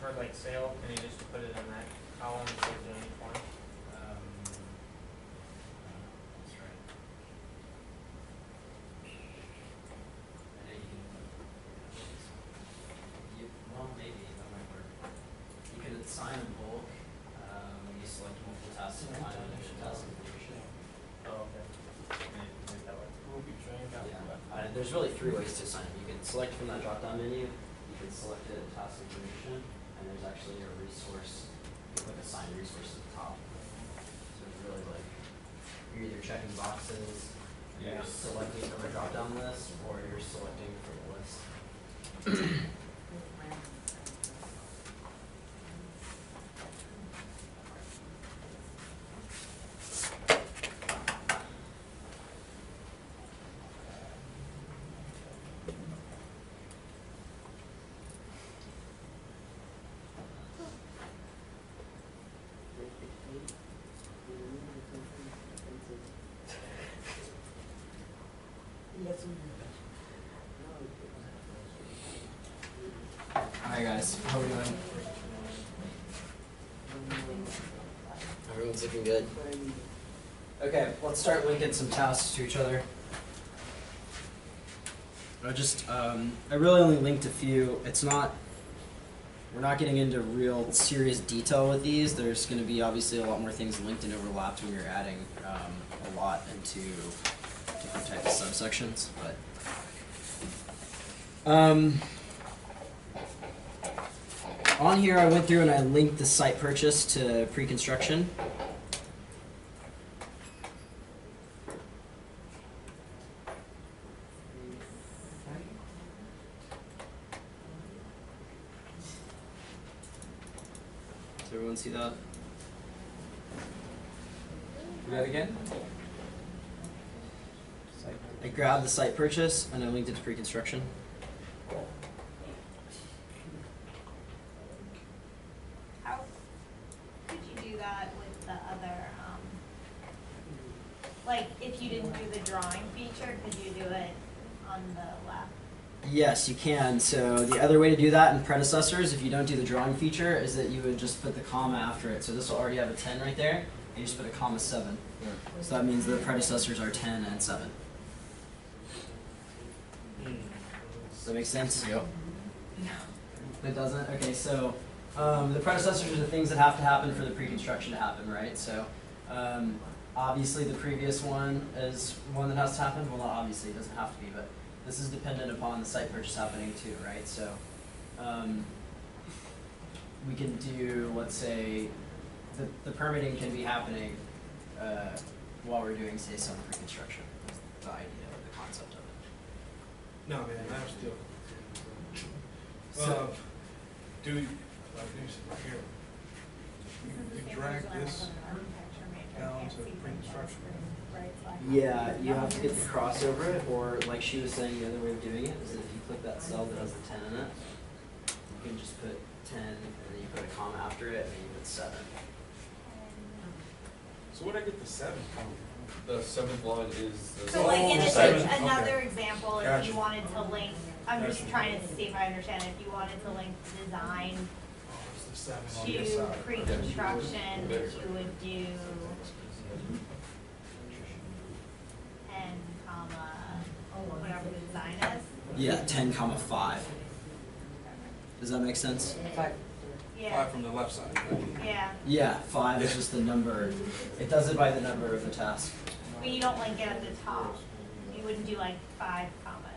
for like sale, can you just put it in that column instead of doing each one? That's right. I know well, maybe that might work. You could assign in bulk when you select multiple tasks in line and there's task information. Oh, okay. Maybe that works. Yeah. There's really 3 ways to assign it. You can select from that drop-down menu. You can select it in task information, and there's actually a resource. You can click assign resource at the top. So it's really like you're either checking boxes, you're selecting from a drop-down list, or you're selecting from a list. Hi guys, how are we doing? Everyone's looking good. Okay, let's start linking some tasks to each other. I really only linked a few. We're not getting into real serious detail with these. There's going to be obviously a lot more things linked and overlapped when you're adding a lot into different types of subsections. But on here, I went through and I linked the site purchase to pre-construction. Does everyone see that? Do that again? I grabbed the site purchase and I linked it to pre-construction. How could you do that with the other, like if you didn't do the drawing feature, could you do it on the left? Yes, you can. So the other way to do that in predecessors, if you don't do the drawing feature, is that you would just put the comma after it. So this will already have a 10 right there, and you just put a comma 7. So that means the predecessors are 10 and 7. Does that make sense? Yep. No. It doesn't? Okay, so the predecessors are the things that have to happen for the pre-construction to happen, right? So obviously the previous one is one that has to happen. Well, not obviously, it doesn't have to be, but this is dependent upon the site purchase happening too, right? So we can do, let's say, the permitting can be happening while we're doing, say, some pre-construction. That's the idea, the concept of it. No, man, I'm still. So, Do you, like this here, you drag this down to pre-construction? yeah, you have to get the cross over it, or like she was saying, the other way of doing it is that if you click that cell that has the 10 in it, you can just put 10, and then you put a comma after it, and then you put 7. So where'd I get the 7 from? The 7th line is the So like in seven. another example, if Gotcha. you wanted to link, I'm just trying to see if I understand, if you wanted to link design It's the 7 on this to side. pre-construction, you would do 10 comma, whatever the design is. Yeah, 10 comma 5. Does that make sense? Yeah, 5 from the left side. yeah, Yeah, 5 is just the number. It does it by the number of the task. but you don't link it at the top. You wouldn't do like 5 comma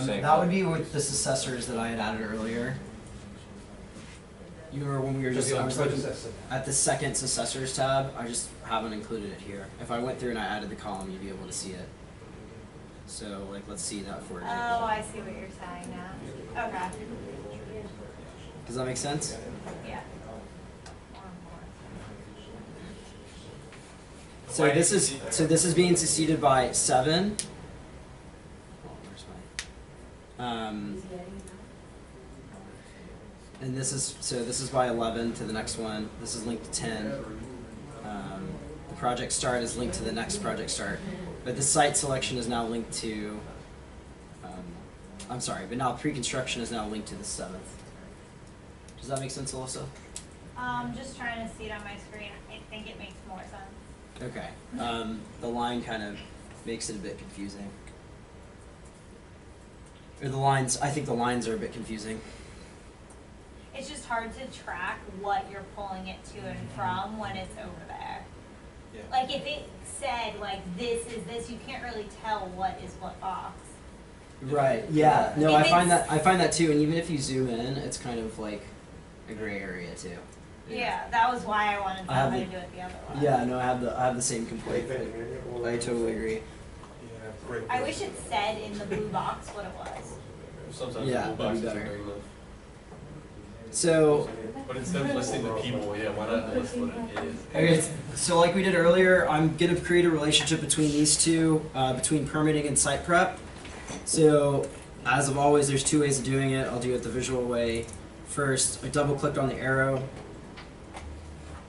10. That would be with the successors that I had added earlier. You remember when we were just, I was looking at the second successors tab, I just haven't included it here. If I went through and I added the column, you'd be able to see it. So, like, let's see that for Oh, example. I see what you're saying now. Okay, Does that make sense? yeah. So this is being succeeded by 7. Oh, where's my? And this is by 11 to the next one. This is linked to 10. The project start is linked to the next project start, but the site selection is now linked to I'm sorry, but now pre-construction is now linked to the 7th. Does that make sense, Alyssa? Just trying to see it on my screen. I think it makes more sense. Okay. The line kind of makes it a bit confusing. Or the lines, I think the lines are a bit confusing. It's just hard to track what you're pulling it to and from when it's over there. Yeah. Like if it said like this is this, you can't really tell what is what box. Right. Yeah. No, If I find that too, and even if you zoom in, it's kind of like a gray area too. Yeah, that was why I wanted to know I have how the- to do it the other way. Yeah, no, I have the same complaint. I totally agree. Yeah, great. I wish it said in the blue box what it was. Sometimes Yeah, the blue that'd box be isn't better. big enough. So, But instead of listing the people, yeah, why not list what it is? okay, so like we did earlier, I'm gonna create a relationship between these two, between permitting and site prep. So, as of always, there's two ways of doing it. I'll do it the visual way first. I double clicked on the arrow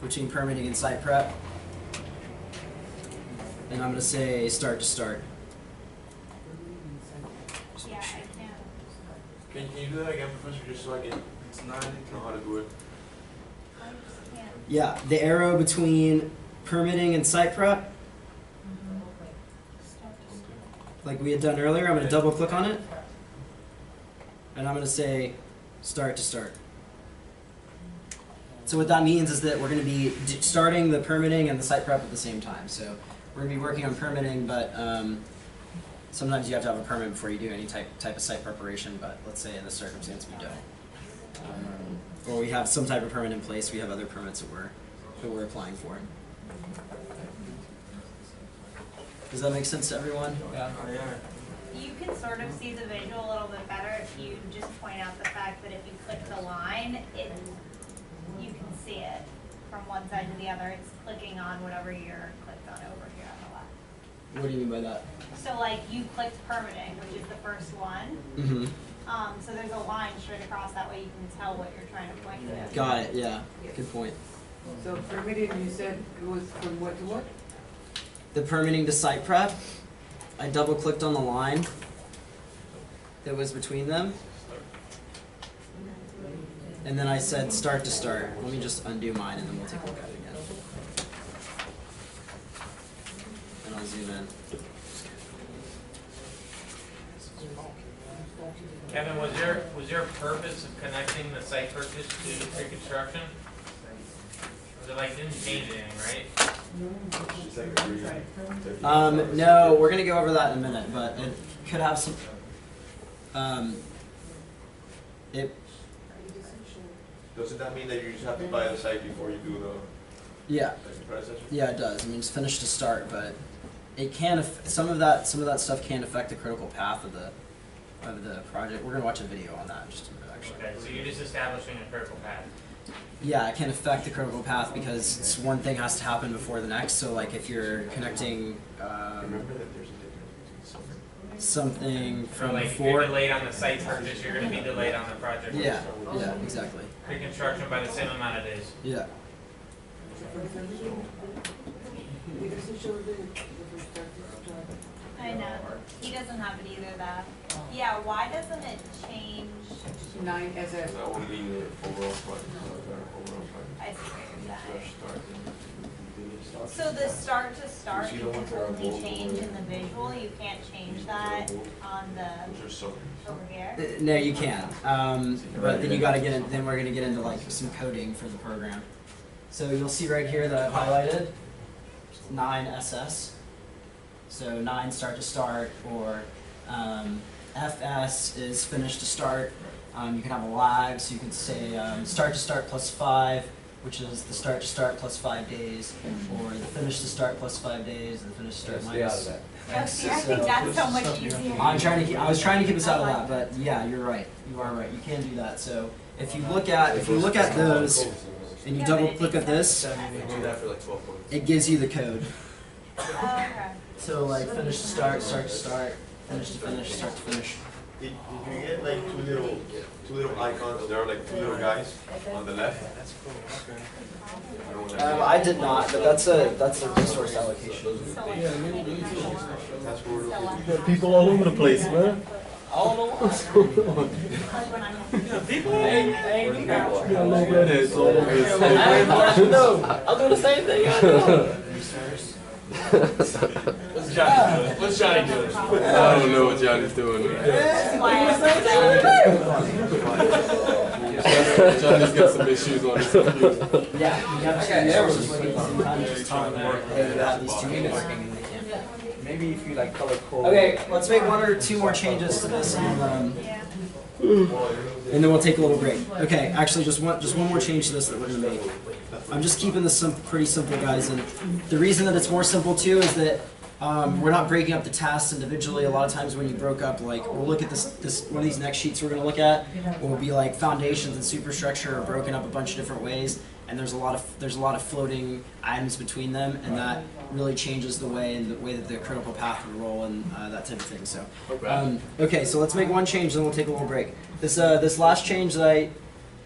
between permitting and site prep. And I'm gonna say start to start. Yeah, I can't. Can you do that again, Professor, just so I can It's 90. know how to do it? I just can't. Yeah, the arrow between permitting and site prep, like we had done earlier, I'm gonna double click on it. And I'm gonna say start to start. So what that means is that we're gonna be starting the permitting and the site prep at the same time. So we're gonna be working on permitting, but sometimes you have to have a permit before you do any type of site preparation, but let's say in this circumstance we don't. Or we have some type of permit in place, we have other permits that we're applying for. Does that make sense to everyone? Yeah. Oh, yeah. You can sort of see the visual a little bit better if you just point out the fact that if you click the line, you can see it from one side to the other. It's clicking on whatever you're clicked on over here on the left. What do you mean by that? So like you clicked permitting, which is the first one. Mm-hmm. So there's a line straight across, that way you can tell what you're trying to point to. Got it, yeah. Good point. So permitted, you said it was from what to what? The permitting to site prep, I double clicked on the line that was between them. And then I said start to start. Let me just undo mine and then we'll take a look at it again. And I'll zoom in. Kevin, was your purpose of connecting the site purchase to pre-construction? Was it like, didn't change anything, right? It's like a green. No, we're gonna go over that in a minute, but it could have some, it, Doesn't that mean that you just have to buy the site before you do yeah, the predecessor? yeah, it does. I mean, it's finished to start, but it can, some of that stuff can affect the critical path of the project. We're gonna watch a video on that in just a minute, actually. Okay, so you're just establishing a critical path. Yeah, it can affect the critical path because one thing has to happen before the next. So, like, if you're connecting Remember that there's a difference between So something from like, if before, you're delayed on the site purchase, you're gonna be delayed on the project. yeah, exactly, Pre-construction by the same amount of days. yeah. It doesn't show the first start to start. I know, he doesn't have it either, that. Yeah, why doesn't it change? 9 as a, that would be the overall plan. I see what you're saying. Start. So the start to start, You see you the ones can that are only bold? change in the visual, you can't change that on Those the, are so. over here? No, you can. But then you gotta get in, then we're gonna get into like some coding for the program. So you'll see right here that I've highlighted 9SS. So 9 start to start, or FS is finish to start. You can have a lag, so you can say start to start plus 5, which is the start to start plus 5 days, or the finish to start plus 5 days, and the finish to start minus. Yes, I think that's so much easier. I was trying to keep us out of that, but yeah, you're right. You are right. You can do that. So if you look at those and you Yeah, double but it click takes at this, They do that for like 12 months. it gives you the code. Oh, okay. So like finish to start, start to start, finish to finish, start to finish. Did you get like two little icons? There are like 2 little guys on the left. That's cool, okay. I don't know. I did not, but that's a resource allocation. So like, maybe not one. That's where we're looking. So, People all over the place, man. All in one. I'll do the same thing. What's Johnny doing? What's Johnny doing? I don't know what Johnny's doing. Johnny's got some issues on his computer. Yeah, you got to just waiting some time to just tell them hey, you have these 2 units working and they can't. Maybe if you like color code. Okay, let's make 1 or 2 more changes to this and then we'll take a little break. Okay, actually just one more change to this that we're gonna make. I'm just keeping this pretty simple, guys, and the reason that it's more simple too is that we're not breaking up the tasks individually. A lot of times when you broke up, like, we'll look at this one of these next sheets we're going to look at will be like foundations and superstructure are broken up a bunch of different ways, and there's a lot of floating items between them, and that really changes the way that the critical path will roll and that type of thing. So okay, so let's make 1 change, then we'll take a little break. This last change that I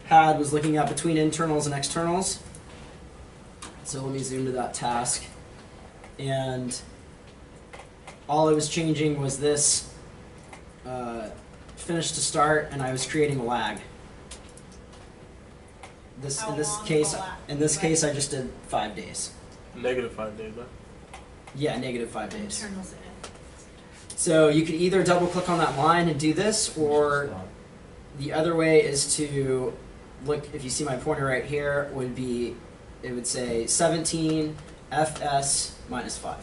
had was looking at between internals and externals. So let me zoom to that task, and all I was changing was this finish to start, and I was creating a lag. In this case, I just did 5 days. Negative 5 days, huh? Yeah, negative 5 days. So you could either double click on that line and do this, or the other way is to look. If you see my pointer right here, it would say 17 FS minus 5.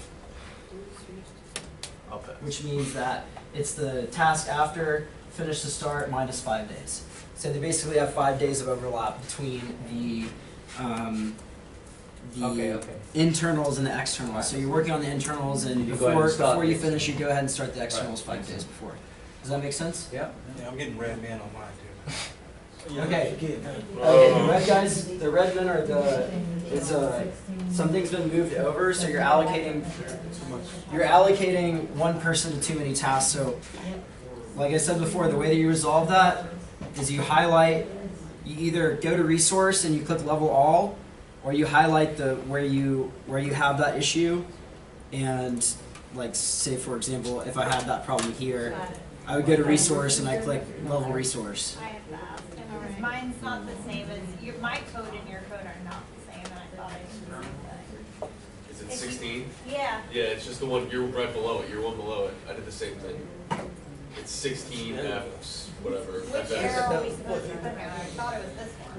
Okay. Which means that it's the task after finish to start minus 5 days. So they basically have 5 days of overlap between the internals and the externals. So you're working on the internals, and before you finish, you go ahead and start the externals 5 days before. Does that make sense? Yeah. Yeah, I'm getting red man on mine too. Okay. The red guys, the red men are something's been moved over, so you're allocating 1 person to too many tasks. So, like I said before, the way that you resolve that is you either go to resource and you click level all, or you highlight where you have that issue, and like say for example, if I had that problem here, I would go to resource and I click level resource. I have that. Mine's not the same as my code and your code are not the same, and I thought I should do the Is it 16? Yeah. Yeah, it's just the one, you're right below it, you're one below it. I did the same thing. It's 16 F's, whatever. Which arrow are we supposed to put here? I thought it was this one.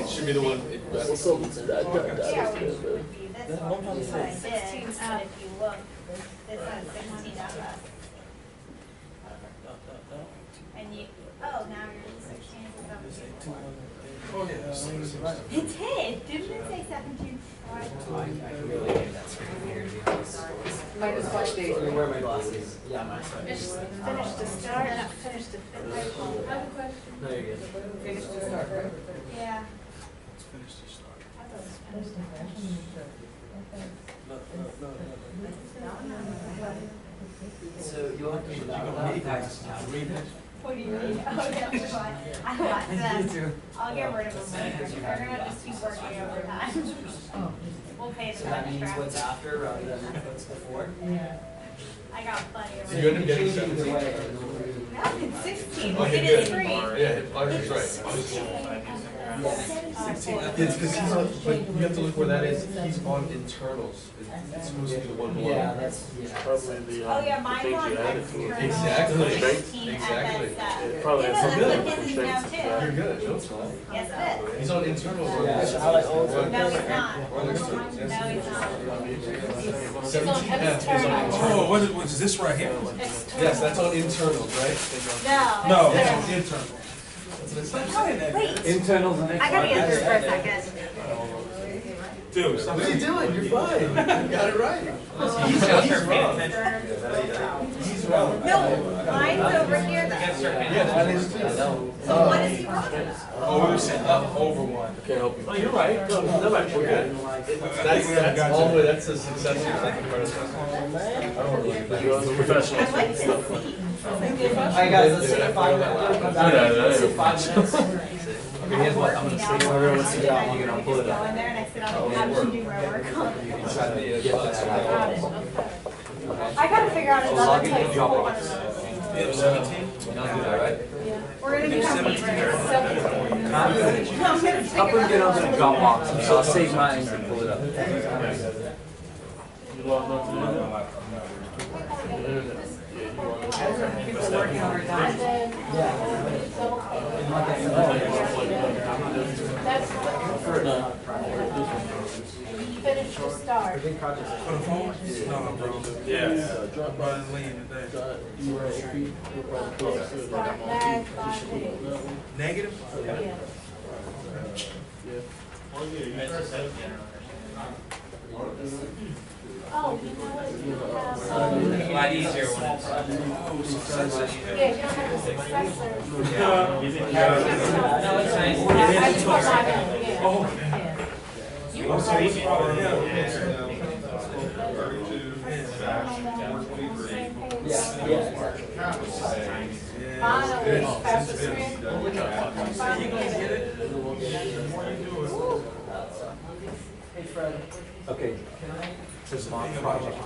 It should be the one. Yeah, which would be this one, which is what I did, but if you look, this has 16 FS. And you, now you're 16 is Oh, yeah. It did, didn't it say 17? I can really do that screen here. Minus 5 days. Let me wear my glasses. Yeah, my Finish to start, not finish to finish. I have a question. No, you're good. Finish to start, right? Yeah. Let's finish this start. I thought it was finished to finish. No. So you'll have to do that. What do you mean? Oh, yeah, that's fine. I got them. I'll get rid of them later. They're gonna just keep working overtime. We'll pay So them that means extra. what's after rather than what's before. I got plenty of So you end up getting Either 17? way. No, it's 16. Okay, It is good. 3. Yeah, Audrey's right. It's because he's on, but you have to look where that is. He's on internals. It's supposed to be the one below. Yeah, that's Probably the, Oh, yeah, the mine's things on you added to external. it. Exactly. 16 Exactly. FS. It probably has Yeah, some that's good what his is now constraints. too. You're good. No, it's not. Yes, it is. He's on internals. Yeah, so I like all of them. No, he's not. Or next to it. No, he's not. 17 F is on internals. Oh, what is this right here? Yes, that's on internals, right? No, that's that's on internal. Wait, Internals and I gotta get through for a second. Dude, stop. What are you doing? You're fine. You got it right. He's wrong. He's wrong. No, mine's over here though. Yeah, that is too. So what is he wrong about? Oh, we were saying up over one. I can't help you. Oh, you're right. No, we're good. That's all the way, that's a successful second predecessor. I don't want to look at that. You're on the professional I'd like to stuff. see. Alright guys, let's take a 5 minute break. Come back. Let's take 5 minutes. Okay, here's what, I'm gonna say, Everyone sit down, I'm gonna pull it Go up. in there and I sit down and have you do my work on it. I gotta figure out another type of one of those. We're gonna do 17. I'll bring it on the Dropbox, so I'll save mine and pull it up. You logged on to the internet? Finish the start. For the phone? No, bro. Yes. Drop by and leave today. Start last 5 days. Negative? Yeah. Oh, you know what? You have, It's a lot easier when it's. yeah, you don't have the successor. No, it's nice. I just want my own, yeah. You Oh, so easy. Finally, fastest friend. Finally get it. Hey Fred. Okay. This is my project.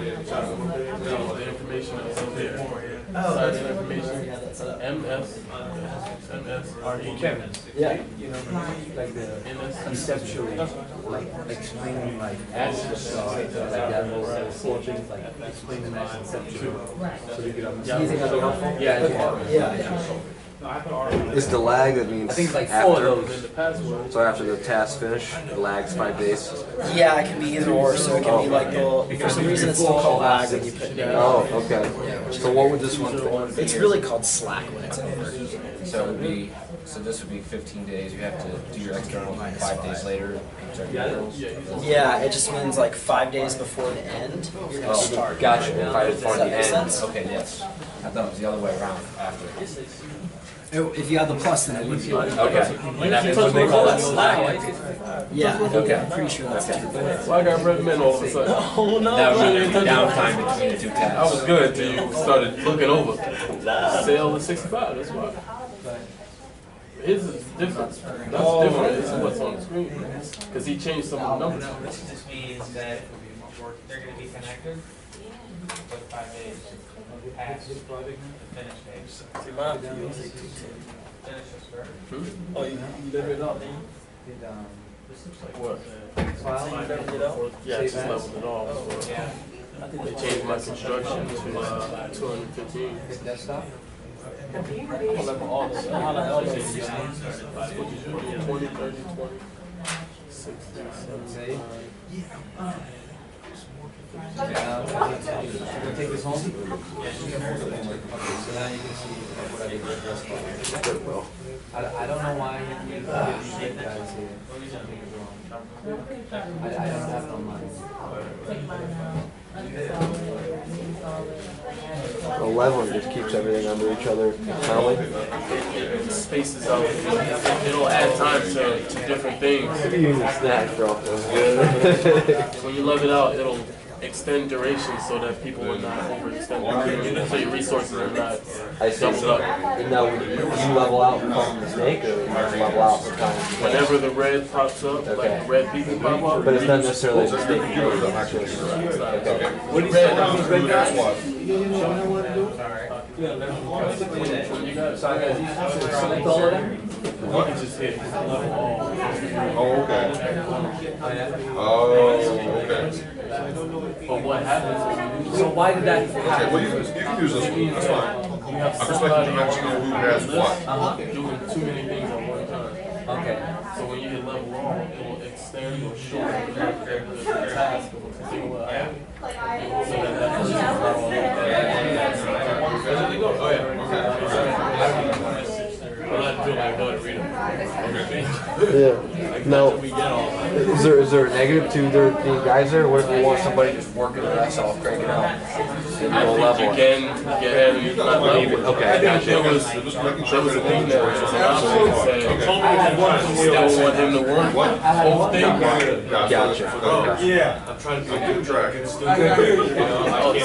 No, the information that's up there. Oh, Site that's information. yeah, that's up. MSRED. Yeah. You know, like the NS. conceptually, like explaining like assets, like Devl, four things, like explaining that conceptually. So you could understand. You think that'd be helpful? Yeah. Is the lag, that means I think it's like after, 4 of And those. the password. so after the task finish, the lag's 5 days? Yeah, it can be either or, so it can be like for some reason it's still called lag when you put it in. Oh, okay. So what would this one be? It's really called slack when it's over. So it would be, so this would be 15 days, you have to do your external 5 days later, check your internals? Yeah, it just means like 5 days before the end, you're gonna start. Gotcha, if I Does before that the make end, sense? okay, yes. I thought it was the other way around, after. If you had the plus, then it would be. Okay. And that would they call that slack? Yeah, I think, Okay. I'm pretty sure that's true. Why I got red men all of a sudden? That would be the downtime between the two I was tasks. good until you started looking over. Sale is 65, that's why. His is different. That's different. It's what's on the screen. Because he changed some of the numbers. No, this just means that they're gonna be connected for 5 days. Past the finish days. Finish the start. Oh, you leveled it up, What? Yeah, I just leveled it off. So Yeah. they changed my construction to 215. Desktop? 20, 30, 20, 60, 70. Take this home? So now you can see what I did with desktop. I don't know why you put these guys here. Something is wrong. I don't have it on mine. 11 just keeps everything under each other currently. Spaces out. It'll add time to different things. Maybe you need snacks, bro. That's good. When you level it out, it'll extend duration so that people will not overextend. So your resources are not I see. doubled up. And now, you level out from the snake, or you just level out sometimes? Whenever the red pops up, Okay. like red people pop up. But it's not necessarily a snake. Okay. What do you say about these red guys? Select all of them? Oh, okay. Oh, okay. But what happens is So why did that Okay, happen? well, you can use this one, that's fine. you have I'm just somebody making mention of who has what. doing too many things at one time. Okay. So when you hit level all, it will extend or shorten the task of a particular item. So that person's not all over. Oh, yeah, okay. I'm not doing like no to read them. Yeah. Now, We get all that. is there a negative to there being guys there? What if we want somebody just working their ass off, cranking out? And I go think level you it? can get ahead not level. Okay, I think gotcha. there was a thing that was an option that said, still want him to work both things. Gotcha. Okay. Yeah. I'm trying to keep track. Oh, see,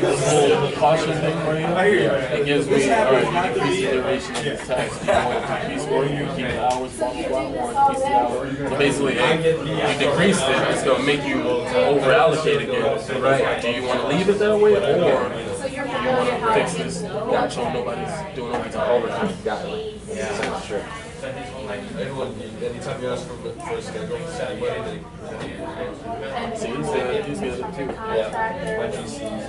this whole caution thing right here, it gives me, all right, you increase the duration of this task. You want to increase work, you keep the hours, blah, blah, blah, or increase the hours. So basically, if you decrease it, it's gonna make you over allocate again. Right. Do you want to leave it that way, or do you want to fix this? So nobody's doing overtime. Got it. Yeah, sure. Everyone, anytime you ask for a schedule, anybody, See, he's good too. yeah, my GCs.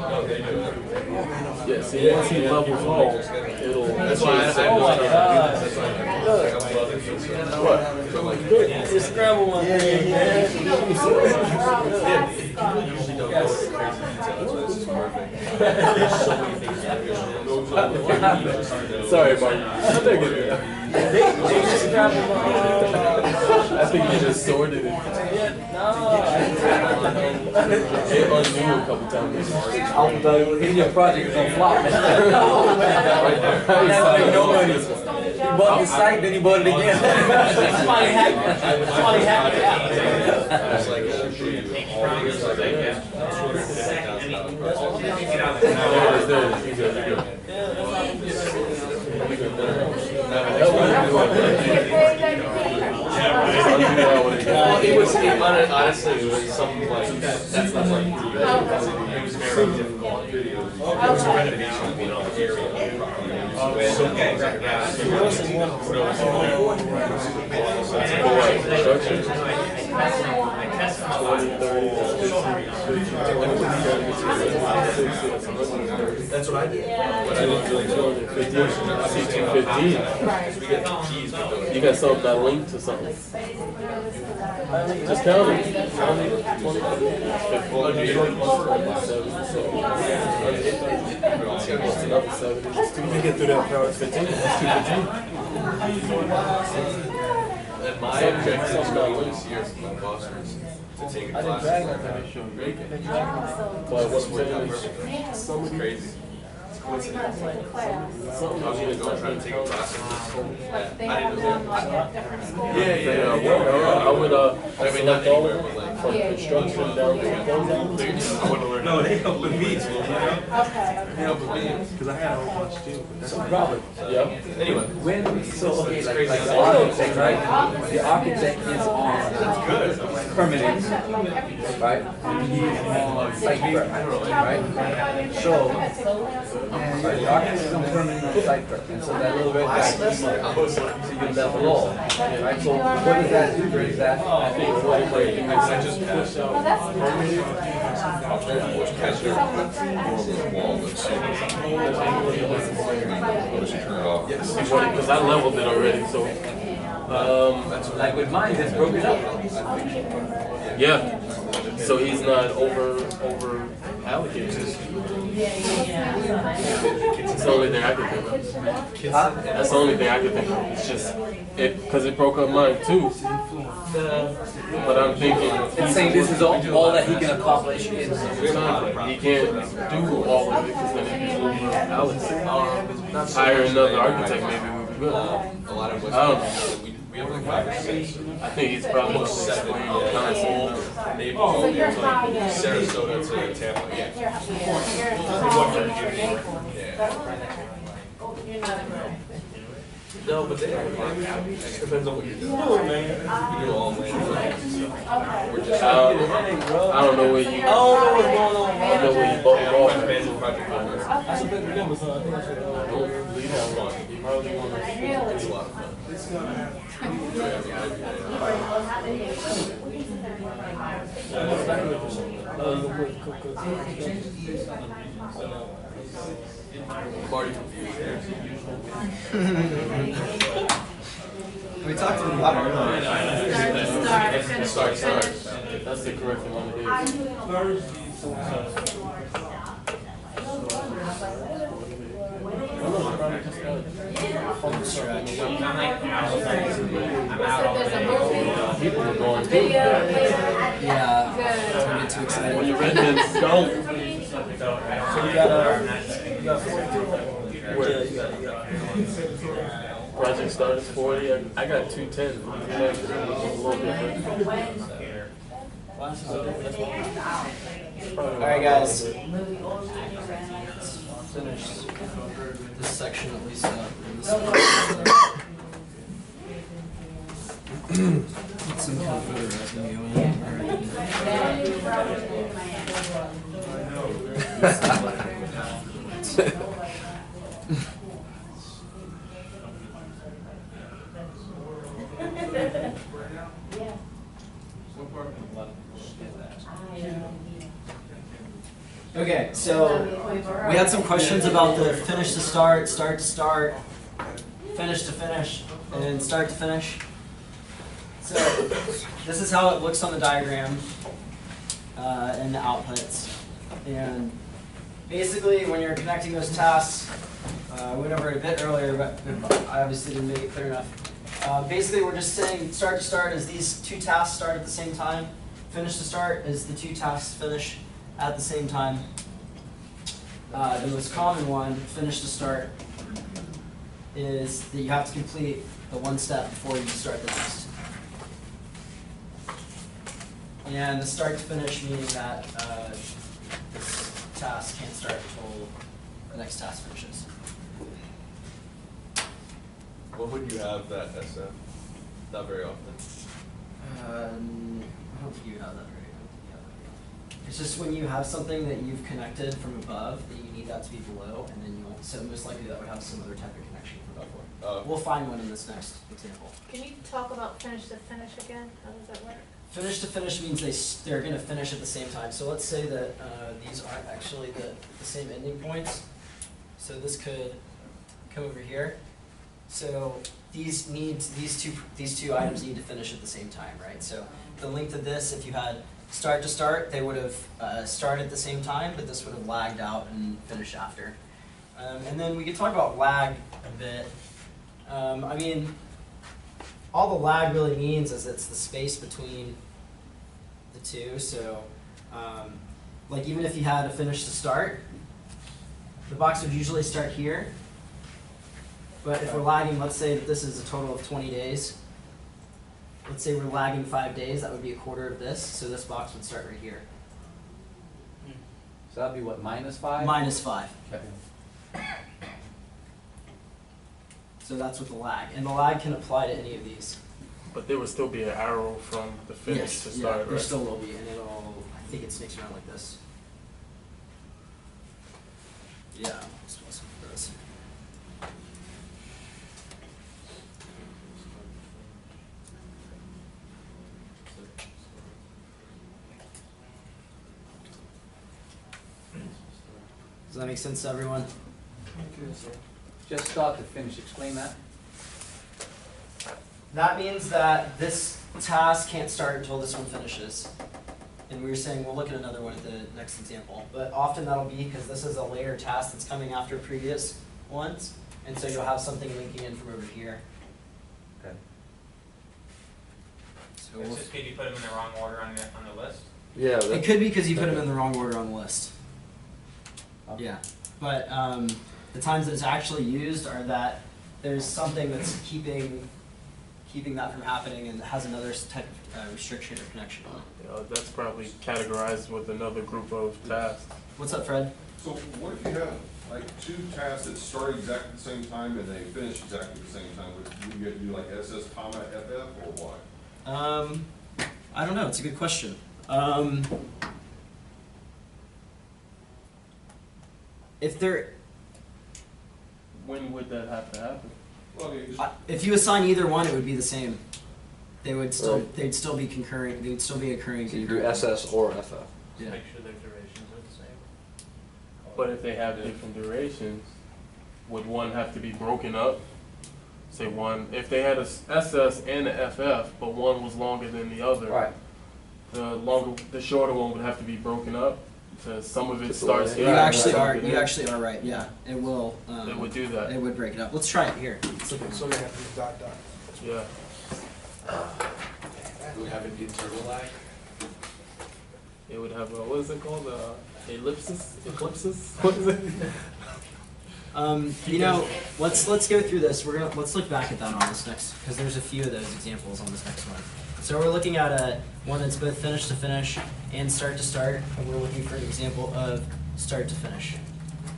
No, they do. Yeah, see, once he levels off, it'll That's why I change. want to that's why I'm loving it. What? Just scramble one. Yeah. You usually don't go into crazy detail, so this is perfect. There's so many things that goes on. Sorry, Mark. I think They just scramble I think you just sorted it. It undo a couple times. In your project is gonna flop. You bought the site, then you bought it again. Somebody hacked it out. It's like it was honestly it was something like that's not like it was very difficult video. It was a renovation of an area. So that's what I did. But I didn't really know. You got something that linked to something. Just count it. You get through that power. It's 15. And my objective is going this year from Boston's to take a class. But what's It's crazy. I was gonna go try to take a class in this. I didn't know. Yeah. I would select all of them from construction down to closeout. No, they helped with me too, you know? They helped with me. Because I had a whole bunch too. So Robert, Yeah. Anyway. when, so okay, like the architect, right? The architect is on permitting, right? He's on site prep, right? So, the architect is on permitting site prep, and so that little red guy, so you can level all, right? So what does that do? Is that, I think it's like I just pushed out catch their wall that's turn it off. Yes. because I leveled it already, so like with mine, it's broken up. yeah. So he's not over allocated. It's the only thing I can think of. That's the only thing I can think of. It's just because it broke up mine too. But I'm thinking It's saying this is all that he can accomplish in he can't do all of it because then he'd be over allocated. Hire another architect maybe would be good. A lot of I don't know. we have like 5 or 6. I think he's probably going to explain the concept. Sarasota to Tampa. Yeah. No, but they it depends on what you're doing. You do all We're just I don't know where you. I don't know where you bought it off. depends on project owners. That's a big number, so I think I should. Don't leave that one. You probably want to. It's a lot of fun. I'm already confused there. We talked to them about it. Start. That's the correct amount of days. Home stretch. People are going too. Yeah. Don't get too excited. When you read this, don't. So you got 42? Project started 40. I got 210. A little different. Alright guys. finish this section at least up. Get some kind of photoresume Okay, so we had some questions about the finish to start, start to start, finish to finish, and start to finish. So this is how it looks on the diagram and the outputs. And basically when you're connecting those tasks, I went over it a bit earlier, but I obviously didn't make it clear enough. Basically we're just saying start to start is these two tasks start at the same time. Finish to start is the two tasks finish at the same time. The most common one, finish to start, is that you have to complete the one step before you start the next. And the start to finish meaning that this task can't start until the next task finishes. When would you have that SF? Not very often. I don't think you have that very often. It's just when you have something that you've connected from above, that you need that to be below, and then you'll, so most likely that would have some other type of connection from above. We'll find one in this next example. Can you talk about finish to finish again? How does that work? Finish to finish means they're going to finish at the same time. So let's say that these aren't actually the same ending points. So this could come over here. So these two items need to finish at the same time, right? So the length of this, if you had start to start, they would have started at the same time, but this would have lagged out and finished after. And then we could talk about lag a bit. I mean, all the lag really means is it's the space between the two. So, like even if you had a finish to start, the box would usually start here. But if we're lagging, let's say that this is a total of 20 days. Let's say we're lagging 5 days, that would be a quarter of this. So this box would start right here. So that'd be what, -5? -5. Okay. So that's with the lag. And the lag can apply to any of these. But there would still be an arrow from the finish to start, yeah, there right? still will be, and it'll, I think it snakes around like this. Yeah, I'm supposed to put this. Does that make sense to everyone? Just start to finish, explain that. That means that this task can't start until this one finishes. And we were saying we'll look at another one at the next example. But often that'll be because this is a later task that's coming after previous ones. And so you'll have something linking in from over here. Okay. So It's just because you put them in the wrong order on the list. Yeah. it could be because you put them in the wrong order on the list. Okay. Yeah. But the times that it's actually used are that there's something that's keeping that from happening and has another type of restriction or connection on it. That's probably categorized with another group of tasks. What's up, Fred? So what if you have like two tasks that start exactly at the same time and they finish exactly at the same time? Would you have to do like SS, comma, FF, or what? I don't know. It's a good question. If they're When would that have to happen? Well, I mean, if you assign either one, it would be the same. They would still Right. they'd still be concurring. They'd still be occurring. So you do SS or FF. Yeah. Make sure their durations are the same. But if they have different durations, would one have to be broken up? Say one, if they had a SS and a FF, but one was longer than the other, Right. the shorter one would have to be broken up. So some of it Just starts the here. You Yeah, actually some are. of it You here. actually are right. Yeah, it will. It would do that. It would break it up. Let's try it here. Let's look at So they have to dot, dot. Yeah. It would have an internal lag. It would have a, what is it called? Ellipsis? Eclipsis? What is it? You know, let's go through this. Let's look back at that on this next, because there's a few of those examples on this next one. So we're looking at one that's both finish to finish and start to start, and we're looking for an example of start to finish.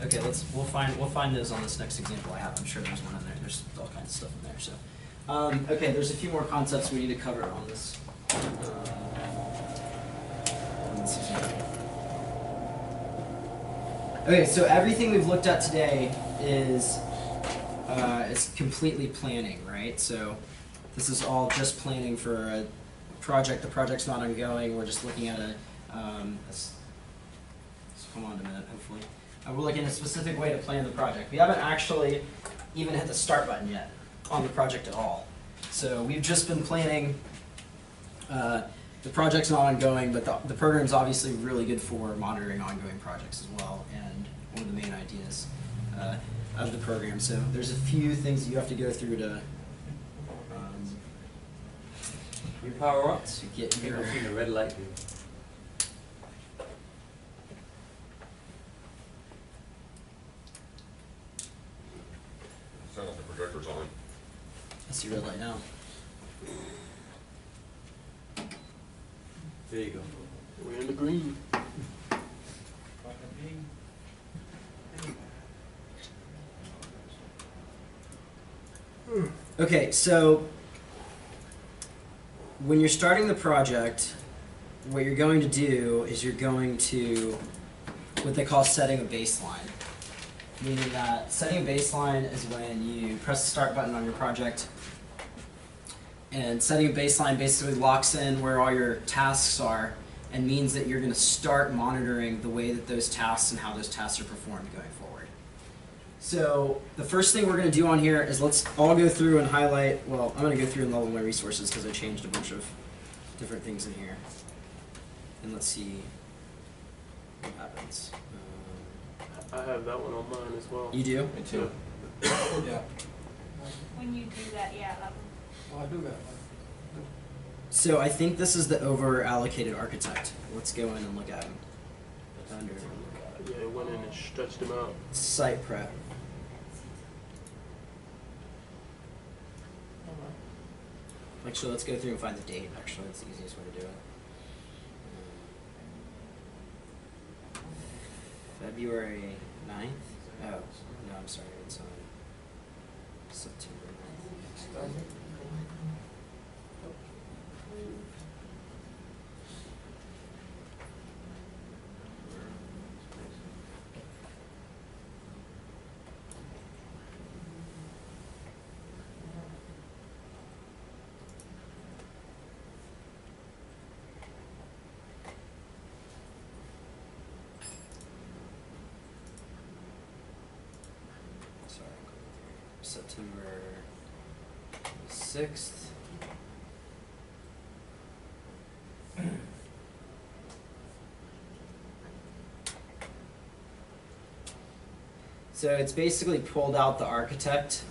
Okay, we'll find those on this next example I have. I'm sure there's one in there. There's all kinds of stuff in there. So, okay, there's a few more concepts we need to cover on this example. Okay, so everything we've looked at today is completely planning, right? So this is all just planning for a project. The project's not ongoing. We're just looking at come on a minute, hopefully. We're looking at a specific way to plan the project. We haven't actually even hit the start button yet on the project at all. So we've just been planning. The project's not ongoing, but the program's obviously really good for monitoring ongoing projects as well, and one of the main ideas of the program. So there's a few things that you have to go through to Your power up. to get your. I've seen a red light. Dude. Sound like the projector's on. I see red light now. There you go. We're in the green. Okay, so when you're starting the project, what you're going to do is you're going to what they call setting a baseline. Meaning that setting a baseline is when you press the start button on your project, and setting a baseline basically locks in where all your tasks are and means that you're going to start monitoring the way that those tasks and how those tasks are performed going forward. So the first thing we're going to do on here is let's all go through and highlight, well, I'm going to go through and level my resources because I changed a bunch of different things in here. And let's see what happens. I have that one on mine as well. You do? Me too. Yeah. When you do that, yeah. Well, I do that. So I think this is the over allocated architect. Let's go in and look at him. Under Yeah, it went in and stretched them out. site prep. Actually, let's go through and find the date. Actually, that's the easiest way to do it. February 9th? Oh, no, I'm sorry. It's on September 9th. September 6th. So it's basically pulled out the architect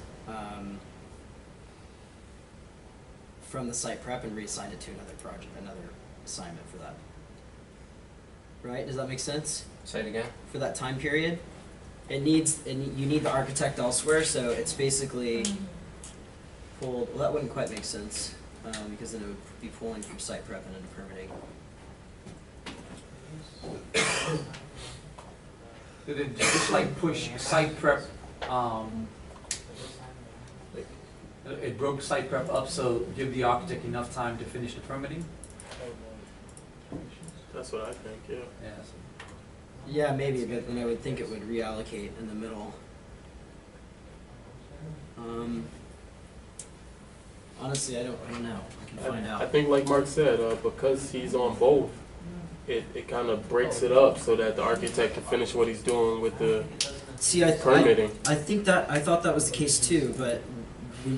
from the site prep and reassigned it to another project, another assignment for that. Right? Does that make sense? Say it again. For that time period? You need the architect elsewhere, so it's basically pulled. Well, that wouldn't quite make sense because then it would be pulling from site prep and into permitting. Did it just like push site prep? It broke site prep up, so give the architect enough time to finish the permitting. That's what I think. Yeah. Yeah. Yeah, maybe, but then I would think it would reallocate in the middle. Honestly, I don't know. I can find out. I think, like Mark said, because he's on both, it kind of breaks it up so that the architect can finish what he's doing with the permitting. I thought that was the case too, but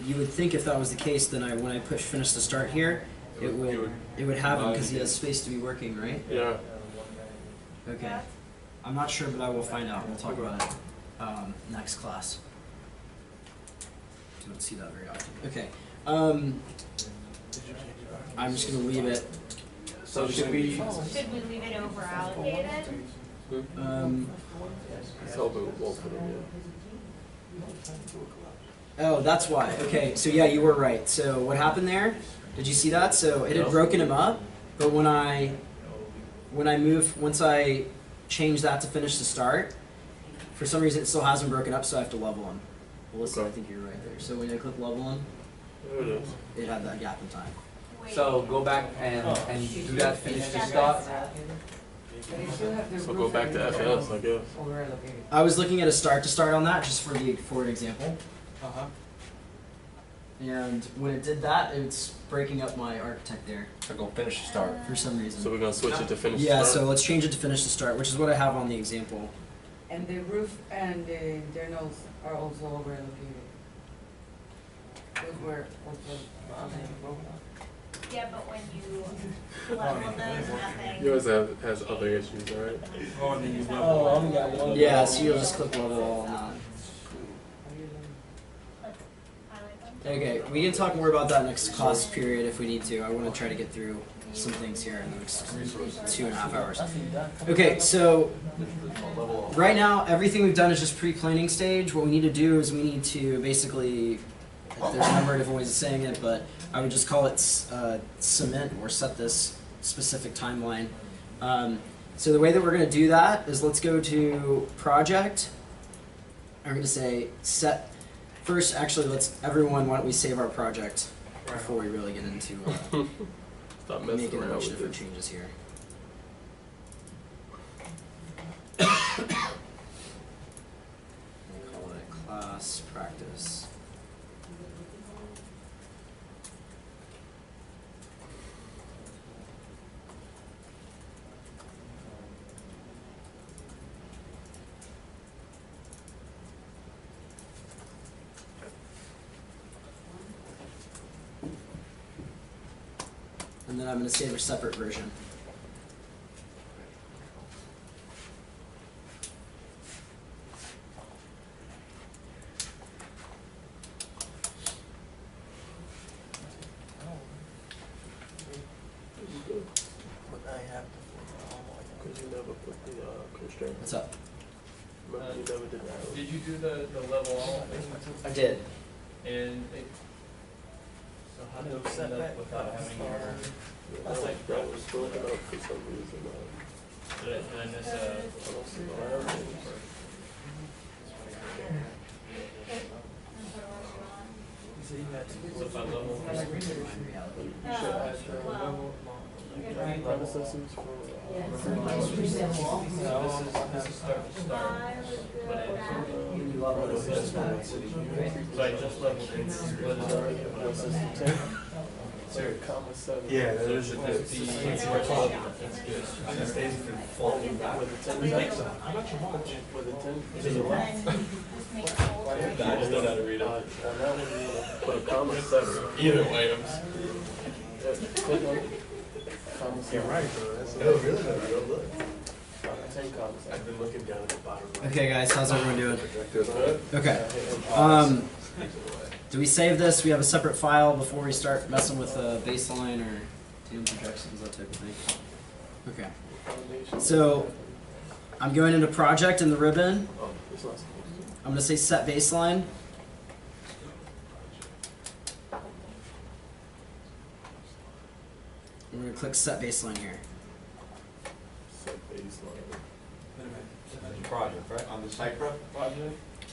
you would think if that was the case, then when I push finish to start here, it would have him because he has space to be working, right? Yeah. Okay. I'm not sure, but I will find out. We'll talk about it next class. Don't see that very often. Okay. I'm just gonna leave it. So should we leave it over allocated? It's helping with both of them. Yeah. Oh, that's why. Okay, so yeah, you were right. So what happened there? Did you see that? So it had broken him up, but when I changed that to finish the start, For some reason, it still hasn't broken up, so I have to level them. Melissa, Okay. I think you're right there. So when I click level them, There it is. it had that gap in time. So go back and do that, finish the start. So go back to FS, I guess. I was looking at a start to start on that, just for an example. Uh-huh. And when it did that, it's breaking up my architect there So go finish the start. for some reason. So we're gonna switch it to finish. Yeah, the start? so let's change it to finish to start, which is what I have on the example. And the roof and the internals are also overlocated. Those were also broken up. Yeah, but when you level those, nothing. Yours has other issues, right? Yeah, so you'll just click level all on that. Okay, we can talk more about that next class period if we need to. I want to try to get through some things here in the next 2.5 hours. Okay, so right now everything we've done is just pre-planning stage. What we need to do is we need to basically, there's a number of different ways of saying it, but I would just call it cement or set this specific timeline. So the way that we're going to do that is let's go to project. I'm going to say set. First, actually, why don't we save our project before we really get into Stop messing making a around bunch of with different this. changes here. We'll call it class practice. And then I'm going to save a separate version. Because you never put the constraint. What's up? Remember, you never did that. Did you do the level all? I did. And it, so how did it end up without having your, That's like, that was broken up for some reason. did I miss a? I don't see why. So if I level. Predecessors for. This is start to start. But so I just leveled it. What is our, What's this, 10? Comma 7. Yeah, there's a 50. That's good. With a 10 With a 10? And just make a folder. I just don't know how to read it. On that one, you put a comma 7. Either way, I'm. Click on it. Comma 7. right, bro. That's No, really, no, don't look. 10 comma 7. I've been looking down at the bottom. Okay, guys, how's everyone doing? Good? Okay. Do we save this? We have a separate file before we start messing with baseline or tune projections, that type of thing. Okay. So I'm going into project in the ribbon. Oh, it's not supposed to. I'm going to say set baseline. We're going to click set baseline here. Set baseline. Project, right? On the site prep?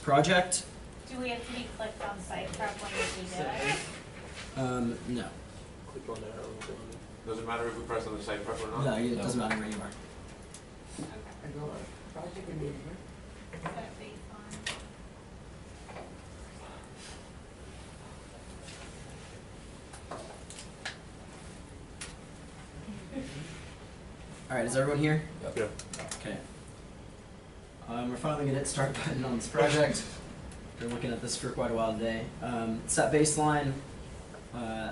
Project? Do we have to be clicked on site prep when we do it? No. Click on that arrow. Does it matter if we press on the site prep or not? No, it doesn't matter where you are. I go project engagement. Set baseline. All right, is everyone here? Yeah. Okay. We're finally going to hit start button on this project. Been looking at this for quite a while today. Set baseline,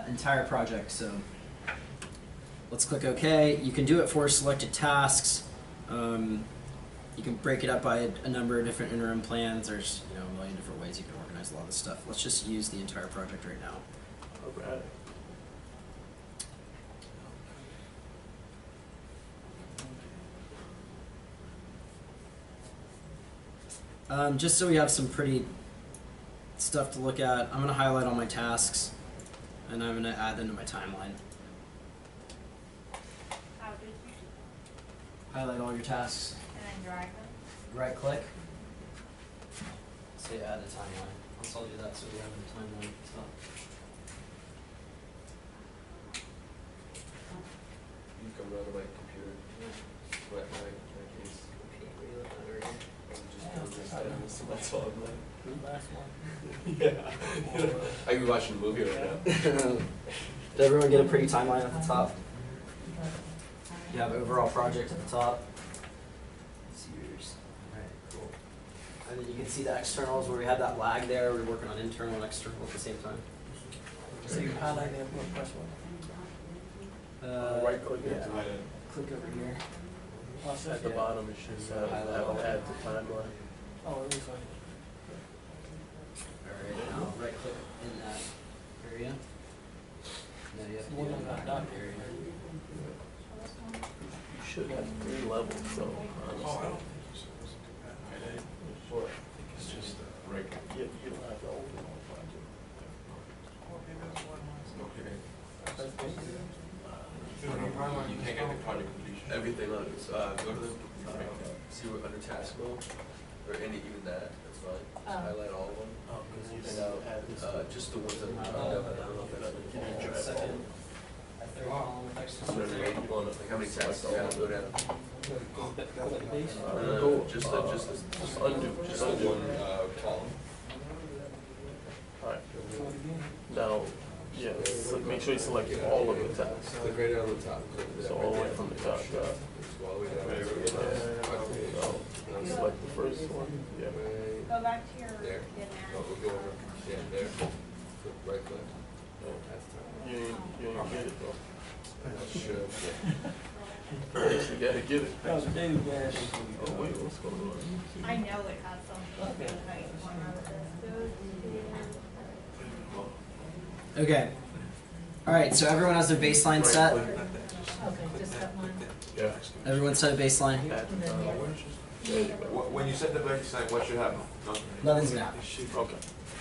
entire project. So let's click OK. You can do it for selected tasks. You can break it up by a number of different interim plans. There's a million different ways you can organize a lot of this stuff. Let's just use the entire project right now. Alright. Just so we have some pretty stuff to look at, I'm going to highlight all my tasks, and I'm going to add them to my timeline. How did you? Highlight all your tasks, And then drag them? right click, say add a timeline. I'll do that so we have the timeline at the top. You come around to my computer. My case. That's all I'm like. Yeah. I could be watching a movie right now. Did everyone get a pretty timeline at the top? You have overall project at the top. Let's see yours. Alright, cool. And then you can see the externals where we had that lag there. We're working on internal and external at the same time. So you highlight it, what press one? Right click it. Click over here. At the bottom, it should add to timeline. Oh, it is right. Alright, now right click in that area. Now you have to do One it on in that that dot. area. You should have 3 levels, so Oh, I honestly. don't think so. What? It's just right. You don't have the old one project. Okay, that's one. That's basic. You can't get the project completion. Everything on it. Go to the, see what under task mode, or any, even that, that's fine. Just highlight all of them. Oh, because you And didn't add this. just the ones that are turned up, I don't know if that's. Second. A third column with external. So like how many tasks you gotta go down? Just undo, just undo one, column. Alright. Now, yeah, so make sure you select all of the tasks. Click right on the top. So all the way from the top, Go all the way down. now select the first one. Yeah. Go back to your, There. good Oh, we'll go over, yeah, there. Click right click. That's time. You ain't get it though. Should, You gotta get it. That was a big dash. Oh wait, what's going on? I know it has something to do with how you format this. Okay. Alright, so everyone has their baseline set. Okay, just that one. Yeah. Everyone set a baseline. When you set the baseline, what should happen? Nothing. Nothing's gonna happen. Okay.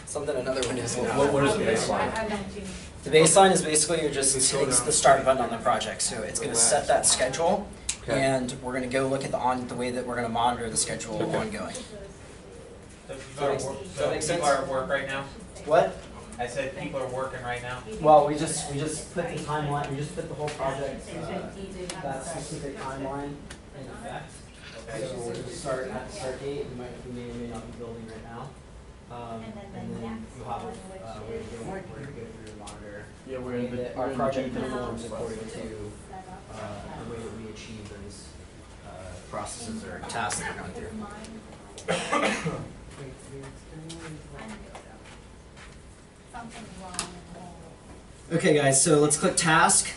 Something another one is gonna What happen. is the I baseline? have that too. The baseline is basically you're just hitting the start button on the project. So it's gonna set that schedule, Okay. and we're gonna go look at the way that we're gonna monitor the schedule ongoing. So people are at work right now? What? I said people are working right now? Well, we just put the timeline, we just put the whole project, that specific timeline in effect. So we'll just start at the start date, we may or may not be building right now. And then you'll have a way to go through and monitor Yeah, the we're way in the. that our project performs according to the way that we achieve those processes or tasks that we're going through. Something's wrong. Okay guys, so let's click task.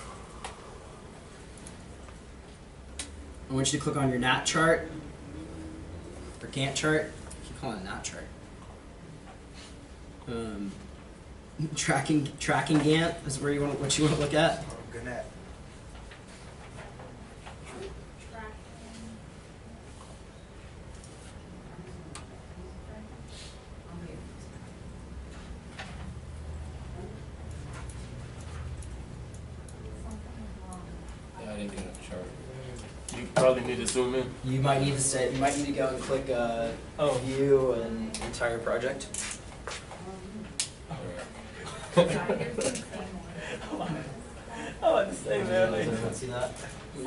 I want you to click on your NAT chart, or Gantt chart. I keep calling it NAT chart. Tracking Gantt is where what you want to look at. Good night. Yeah, I didn't get a chart. You probably need to zoom in. You might need to go and click view and entire project. I want to say, man. Does everyone see that? You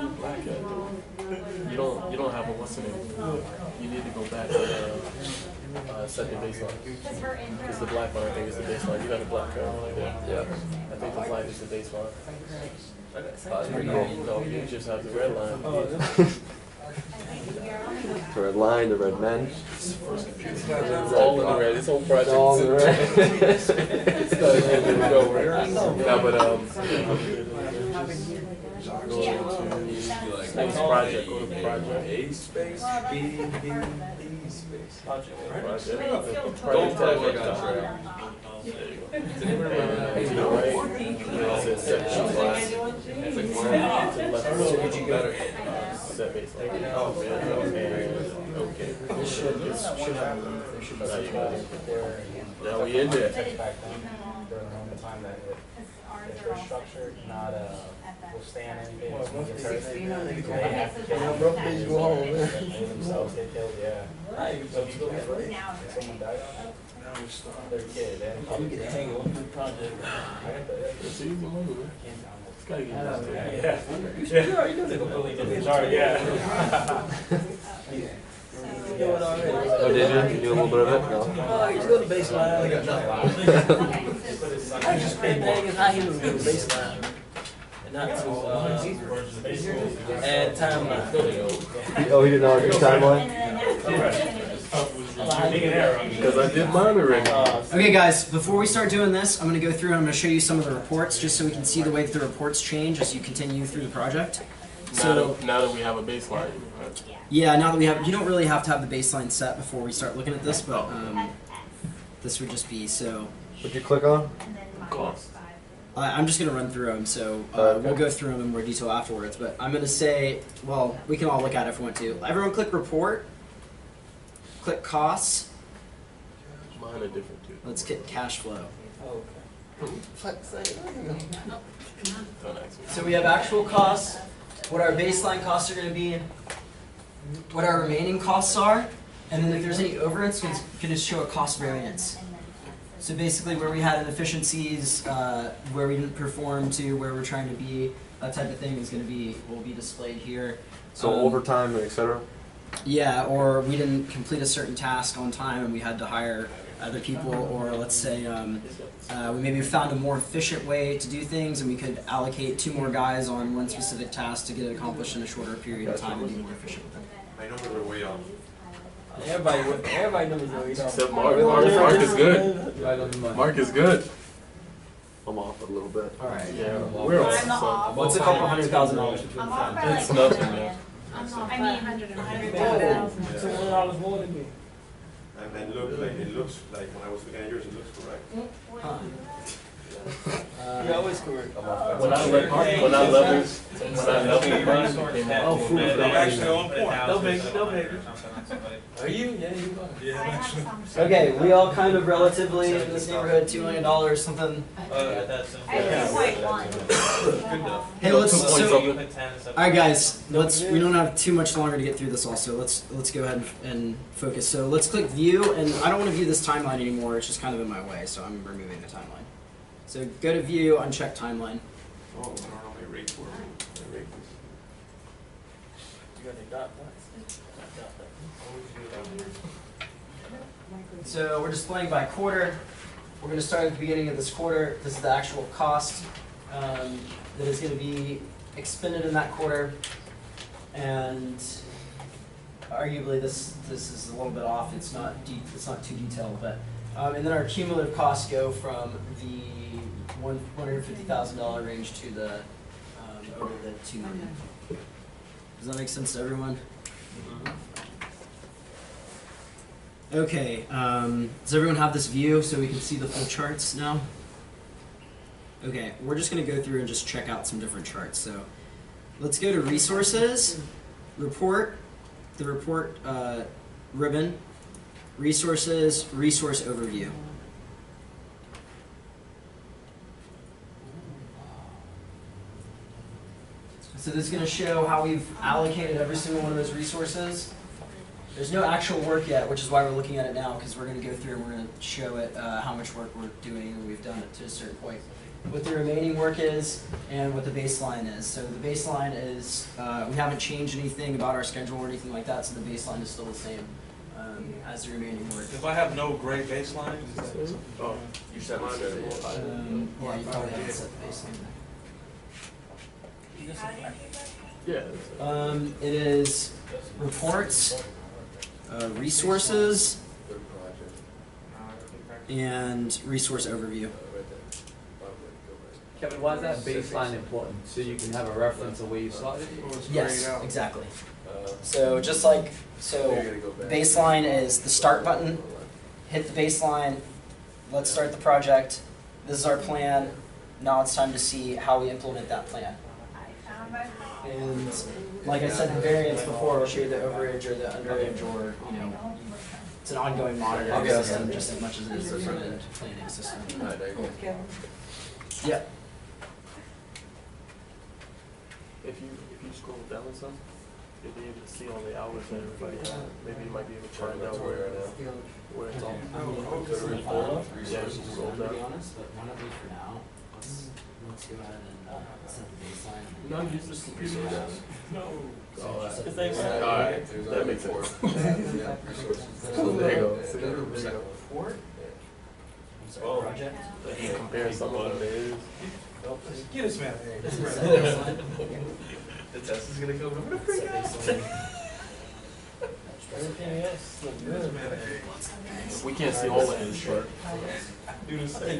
don't have a what's the name? You need to go back and set the baseline. Because the black one I think is the baseline. You got a black card like that. Yeah. I think the black is the baseline. Pretty cool. No, you just have the red line. The red line, the red men. It's all in the red. This whole project. It's all in the red. It's not even gonna go where. No, but go to next project. Go to project. A space, B, space. Project. Don't work on trail. There you go. To the right. It says set baseline. It's like To one. the left. Better. Set baseline. Okay. This should have there should be Now you some got it. there. Now we in there. During the time that it structure cannot withstand anything. Well, Someone gets hurt. 1600 They have to kill Broke bitch, go home, man. They themselves get killed, yeah. So you still get raped? Now. Someone died on it? Now we stop. Their kid, they didn't You get to hang on to the project. It's easy money, man. It's gotta get used to it. Yeah. You already know that. Completely different chart, yeah. You know it already. Oh, did you? You knew a little bit of it? No. Oh, you just go to baseline. I got nothing. I just been hanging high heels to the baseline. And not to add timeline. Oh, he didn't know your timeline? Because I did mine already. Okay guys, before we start doing this, I'm going to go through and I'm going to show you some of the reports just so we can see the way that the reports change as you continue through the project. So Now that we have a baseline. Right? yeah, now that we have, you don't really have to have the baseline set before we start looking at this, but this would just be so. What'd you click on? Cost. I'm just going to run through them, so Okay. we'll go through them in more detail afterwards. But I'm going to say, well, we can all look at it if we want to. Everyone click report, click costs, Mine are different too. let's get cash flow. Don't ask me. So we have actual costs, what our baseline costs are going to be, what our remaining costs are, and then if there's any overruns, it's going to show a cost variance. So basically where we had inefficiencies, where we didn't perform to where we're trying to be, that type of thing is going to be, will be displayed here. So overtime, et cetera? Yeah, or we didn't complete a certain task on time and we had to hire other people, or let's say we maybe found a more efficient way to do things and we could allocate 2 more guys on one specific task to get it accomplished in a shorter period of time and be more efficient with it. I know we're way off. Everybody knows though. Except Mark. Mark is good. Mark is good. I'm off a little bit. Alright. Yeah, we're on. I'm off. What's a couple $100,000 between I'm the off by five? It's like nothing, 100. man. I'm off. I mean, 100,000. $200 more than me. And it looks like when I was looking at yours, it looks correct. Huh. You're always correct. When I level mine, Oh, food. They're actually on point. No biggie, no biggie. Are you? Yeah, you are. Yeah, I have actually. some. Okay, we all kind of relatively in this neighborhood, $2 million, something. I have 2.1. Hey, let's. Two points So, up. all right, guys. We don't have too much longer to get through this. Also, let's go ahead and focus. So let's click view, and I don't want to view this timeline anymore. It's just kind of in my way, so I'm removing the timeline. So go to view, uncheck timeline. Oh, I don't know my rates were. You got the dot. So we're displaying by quarter. We're going to start at the beginning of this quarter. This is the actual cost that is going to be expended in that quarter, and arguably this is a little bit off. It's not too detailed, but and then our cumulative costs go from the $150,000 range to the over the $2 million. Does that make sense to everyone? Okay, does everyone have this view so we can see the full charts now? Okay, we're just going to go through and just check out some different charts. So let's go to resources, report, the report ribbon, resources, resource overview. So this is going to show how we've allocated every single one of those resources. There's no actual work yet, which is why we're looking at it now, because we're going to go through and we're going to show it how much work we're doing, and we've done it to a certain point. What the remaining work is, and what the baseline is. So the baseline is, we haven't changed anything about our schedule or anything like that, so the baseline is still the same as the remaining work. If I have no gray baseline, Oh, you set mine there. Yeah, you probably haven't set the baseline. Yeah. It is reports, resources, and resource overview. Kevin, why is that baseline important? So you can have a reference of where you started? Yes, exactly. So just like, baseline is the start button, hit the baseline, let's start the project, this is our plan, now it's time to see how we implement that plan. And like I said, the variance before will show you the overage or the underage, or, you know, it's an ongoing monitoring system just as much as it is a front-end planning system. Yeah. If you scroll down some, you'll be able to see all the hours that everybody had. Maybe you might be able to find out where it's all. Yeah, Yeah, scroll to be down. honest, but why don't we for now, let's go ahead and set the baseline. No, use this computer. Oh, Set the Alright, baseline. that makes sense. There you go. See, there you go. Report. I'm sorry, project. He compares some of the days. Get this man. This is set baseline. The test is gonna go, I'm gonna Set freak out. baseline. Everything else looks good. We can't see all of his shit. Do the same.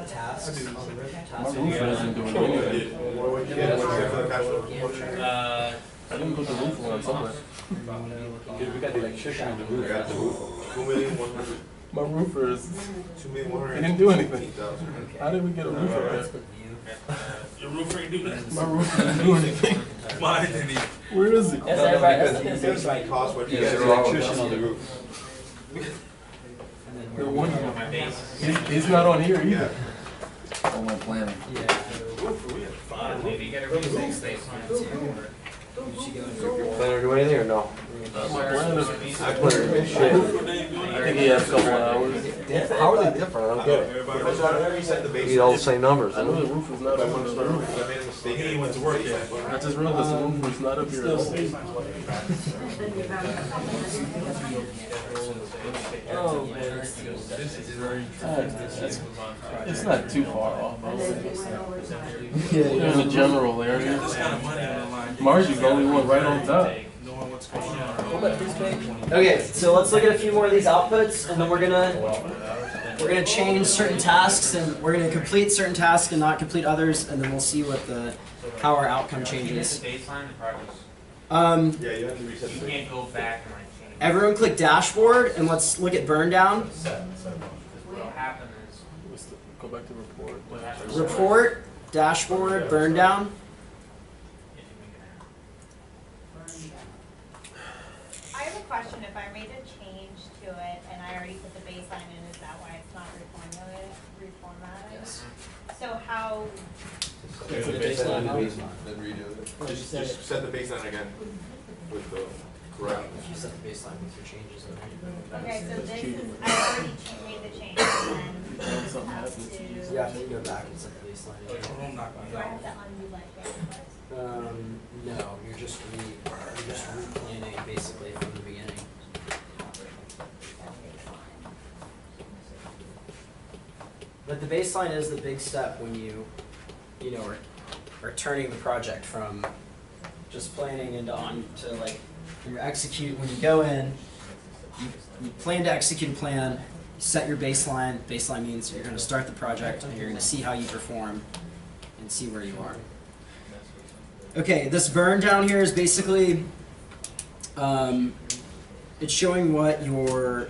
Tasks. My roofer isn't doing anything. What you get, what you get for the cash flow? I didn't put the roof on somewhere. We got the electrician on the I roof. got the roof, 2,100,000. My roofer is, 2,100,000. he didn't do anything. How did we get a roofer That's there? the view. Your roofer ain't do that. My roofer didn't do anything. Mine didn't even. Where is he? That's everybody, Because you basically cost what you Yeah, get. the electrician on the roof. No wonder. My base. He's not on here either. Yeah. All my planning. Yeah. Roofer, we had fine. Maybe you gotta replace baseline too. You should go into Your report. planner do anything or no? My planner, I planner do shit. I think he has a couple of hours. How are they different? I don't get it. Everybody But I never set the You baseline. need all the same numbers. I know the roof is not But up when on the the roof, roof. I made a mistake. He went to work yet. I just realized the roof is not up here at all. Oh, man. It's not too far off. I would say. Yeah, They're in the general area. This kind of money on the line. Margie's the only one right on top. Knowing what's going on. Okay, so let's look at a few more of these outputs, and then we're gonna change certain tasks, and we're gonna complete certain tasks and not complete others, and then we'll see what how our outcome You changes. hit the baseline, the progress. Yeah, you have to reset You the baseline. can't go back and like change. Everyone click dashboard, and let's look at burn down. What'll happen is, Go back to report. what happens. Report, dashboard, burn down. I have a question, if I made a change to it and I already put the baseline in, is that why it's not reformatted? So how, Set the baseline, then redo it. Just set the baseline again with the corrections. You set the baseline with your changes in there. okay, so this is, I already made the change and then Something happens. You have to go back and set the baseline again. do I have to undo my change? No, you're just replanning basically from the beginning. But the baseline is the big step when you are turning the project from just planning into on to like you execute. When you go in, you plan to execute a plan, set your baseline. Baseline means you're going to start the project and you're going to see how you perform and see where you are. Okay, this burn down here is basically, it's showing what your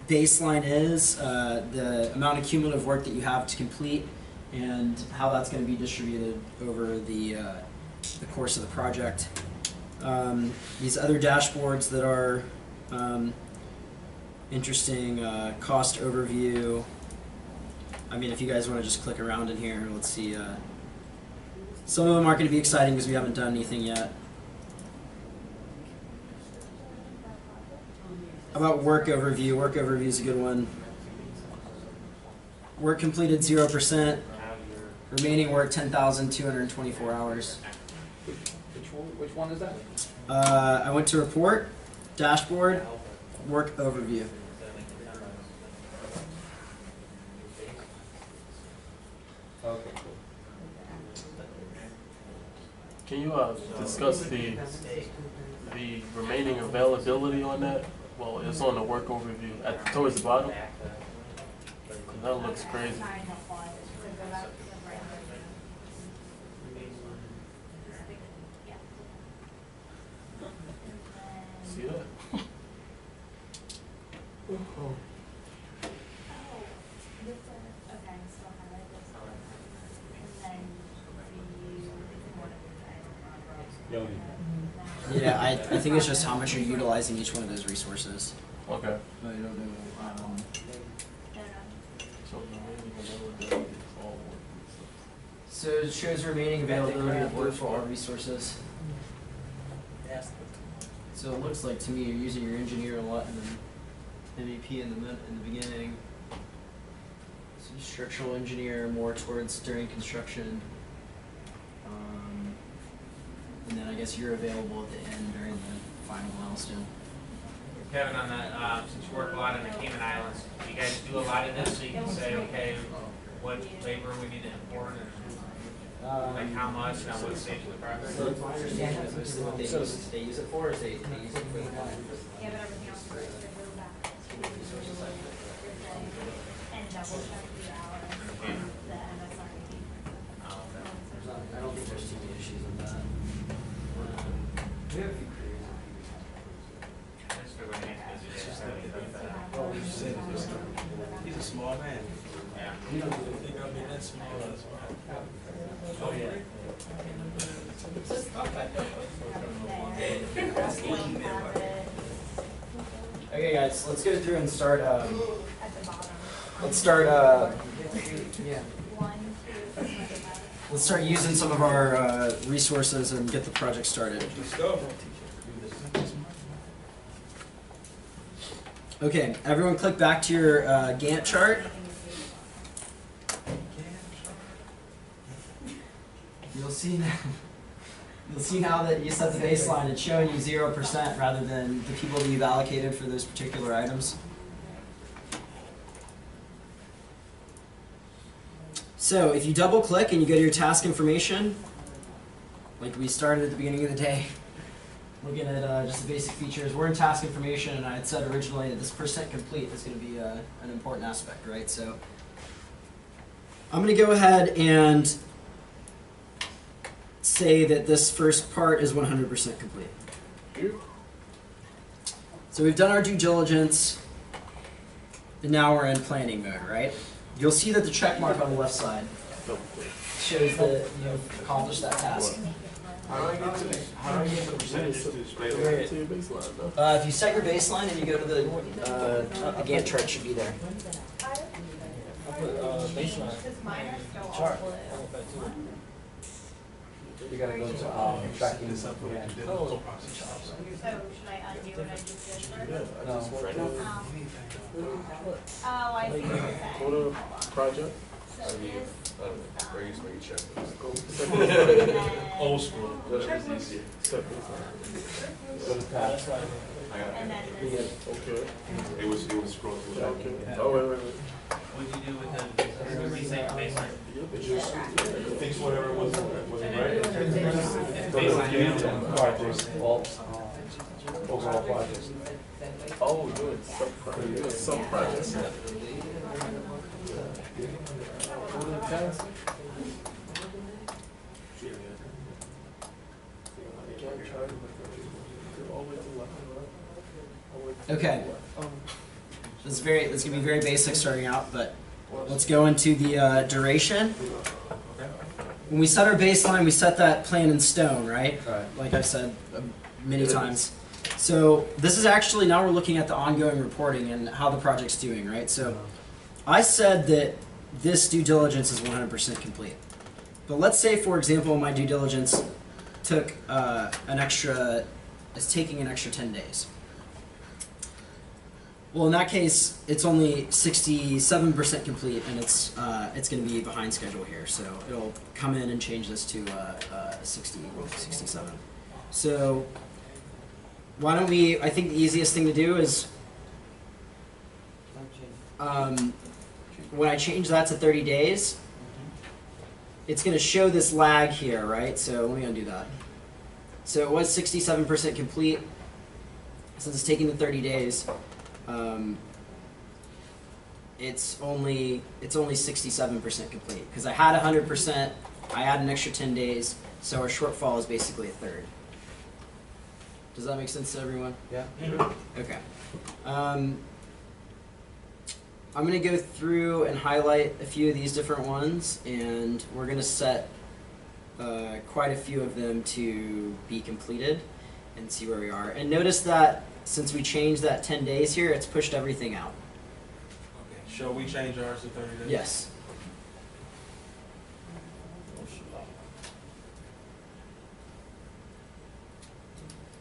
baseline is, the amount of cumulative work that you have to complete, and how that's going to be distributed over the course of the project. These other dashboards that are interesting, cost overview. I mean, if you guys want to just click around in here, let's see. Some of them aren't going to be exciting because we haven't done anything yet. How about work overview? Work overview is a good one. Work completed 0%. Remaining work 10,224 hours. Which one is that? I went to report, dashboard, work overview. Okay. Can you discuss the remaining availability on that? Well, it's on the work overview towards the bottom. That looks crazy. See that? Yeah, I think it's just how much you're utilizing each one of those resources. Okay. But I don't know. So remaining availability is all work. So it shows remaining availability of work for all resources. So it looks like to me you're using your engineer a lot and then MEP in the beginning. So structural engineer more towards during construction. And then I guess you're available at the end during the final milestone. Kevin, on that, since you work a lot in the Cayman Islands, do you guys do a lot of this so you can say, okay, what labor we need to import and like how much and at what stage of the project? So it's my understanding that mostly what they use it for is they use it for the client. Yeah, but everything else is just go back to the resources and double check the hours on the MSRED. I don't think there's too many issues with that. We have a few crews. Well, you said he's a small man. Yeah. You don't think I'll be that small as well. Oh, yeah. Okay, guys, let's go through and start. At the bottom. Let's start. Yeah. 1, 2, 3, 4, 5. Let's start using some of our resources and get the project started. Let's go. Okay, everyone click back to your Gantt chart. You'll see now that you set the baseline, it's showing you 0% rather than the people that you've allocated for those particular items. So if you double click and you go to your task information, like we started at the beginning of the day, looking at just the basic features, we're in task information, and I had said originally that this % complete is going to be an important aspect, right? So I'm going to go ahead and say that this first part is 100% complete. So we've done our due diligence, and now we're in planning mode, right? You'll see that the check mark on the left side shows that you've accomplished that task. How do I get the percentages to display that? If you set your baseline and you go to the Gantt chart, should be there. Because mine are still all blue. You gotta go to tracking this up again. So should I undo what I just did first? No. Oh, I see what you're saying. Go to project. So this, Or use my check. Old school. Go to task. I got and it. then this. Okay. It was scrolled through. Oh, wait. What'd you do with the reset baseline? It just fix whatever wasn't right. Baseline. Projects, overall projects. Oh, doing some projects. Okay. That's gonna be very basic starting out, but let's go into the duration. When we set our baseline, we set that plan in stone, right? Right. Like I've said many times. So this is actually, now we're looking at the ongoing reporting and how the project's doing, right? So I said that this due diligence is 100% complete. But let's say, for example, my due diligence took is taking an extra 10 days. Well, in that case, it's only 67% complete, and it's going to be behind schedule here. So it'll come in and change this to 67. So why don't we? I think the easiest thing to do is when I change that to 30 days, it's going to show this lag here, right? So let me undo that. So it was 67% complete. Since it's taking the 30 days. It's only 67% complete because I had 100%. I had an extra 10 days, so our shortfall is basically a third. Does that make sense to everyone? Yeah. Okay. I'm going to go through and highlight a few of these different ones, and we're going to set quite a few of them to be completed and see where we are. And notice that since we changed that 10 days here, it's pushed everything out. Okay. Shall we change ours to 30 days? Yes.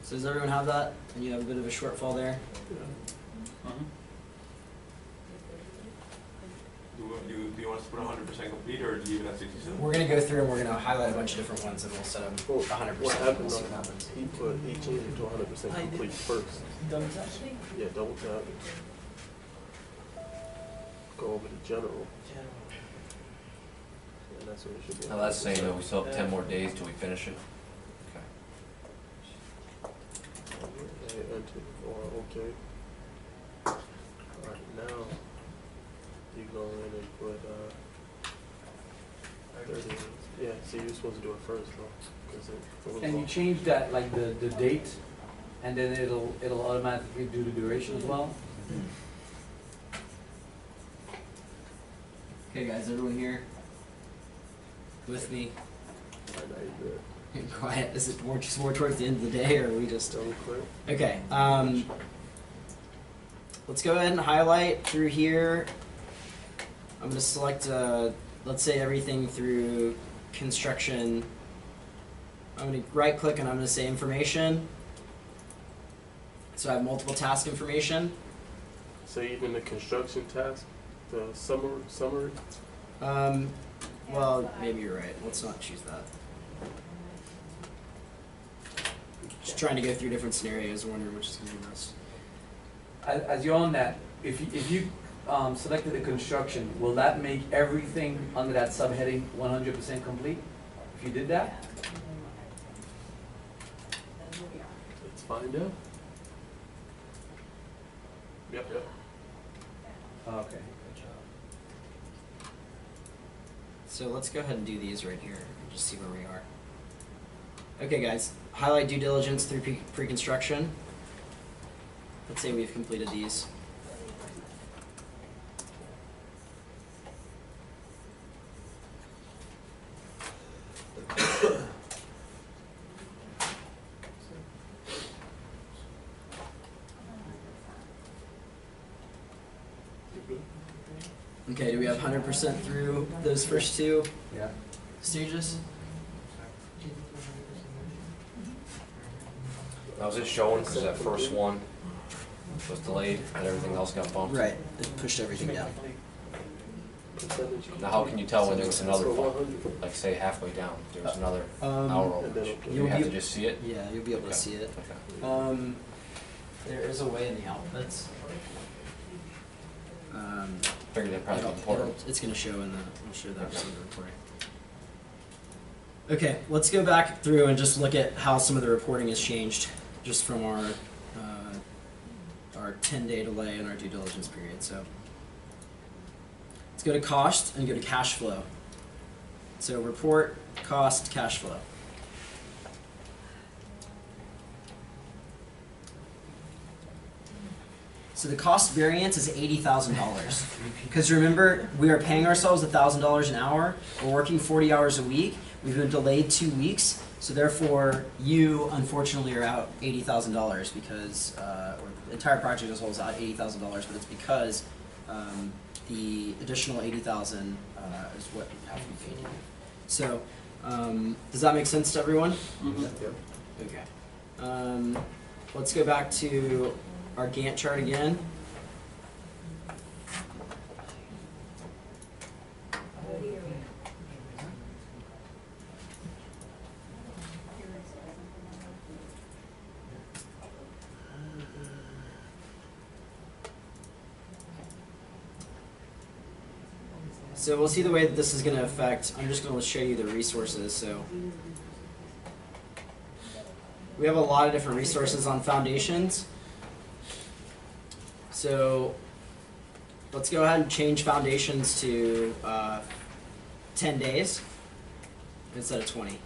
So does everyone have that? And you have a bit of a shortfall there? Do you want us to put 100% complete, or do you leave it at 67? We're gonna go through and we're gonna highlight a bunch of different ones and we'll set them 100%. What We'll happened, see what happens. he changed it to 100% complete first. Double tap? Yeah, double tap. Go over to general, and that's what it should be. Now that's saying that we still have 10 more days till we finish it. Okay. Okay, enter, or okay. Alright, now, you go in and put, 30, yeah, see, you're supposed to do it first though, 'cause it was And you long. change that, like the date, and then it'll automatically do the duration as well? Okay guys, everyone here? With me? Alright, now you're good. Quiet. Is it more towards the end of the day or are we just... Double click. Okay, let's go ahead and highlight through here. I'm going to select, let's say everything through construction. I'm going to right click and I'm going to say information. So I have multiple task information. So even the construction task, the summary? Well, maybe you're right. Let's not choose that. Just trying to go through different scenarios, wondering which is going to be best. As you're on that, if you selected the construction, will that make everything under that subheading 100% complete? If you did that? Let's find out. Yep. Okay. So let's go ahead and do these right here and just see where we are. Okay guys, highlight due diligence through pre-construction. Let's say we've completed these. Okay, do we have 100% through those first two stages? Now is it showing because that first one was delayed and everything else got bumped? Right, it pushed everything down. Now how can you tell when there was another bump? Like say halfway down, there was another hour overage. Do you have to just see it? Yeah, you'll be able to see it. Okay. There is a way in the outputs. Figured that'd probably be important. It's going to show in the, we'll show that in the reporting. Okay, let's go back through and just look at how some of the reporting has changed just from our 10-day delay in our due diligence period. So let's go to cost and go to cash flow. So report, cost, cash flow. So the cost variance is $80,000. Because remember, we are paying ourselves $1,000 an hour. We're working 40 hours a week. We've been delayed 2 weeks. So therefore, you unfortunately are out $80,000 because, or the entire project as a whole is out $80,000, but it's because the additional $80,000 is what you have to be paid. So does that make sense to everyone? Mm-hmm. Okay. Let's go back to our Gantt chart again. So we'll see the way that this is going to affect. I'm just going to show you the resources. So we have a lot of different resources on foundations. So let's go ahead and change foundations to 10 days instead of 20.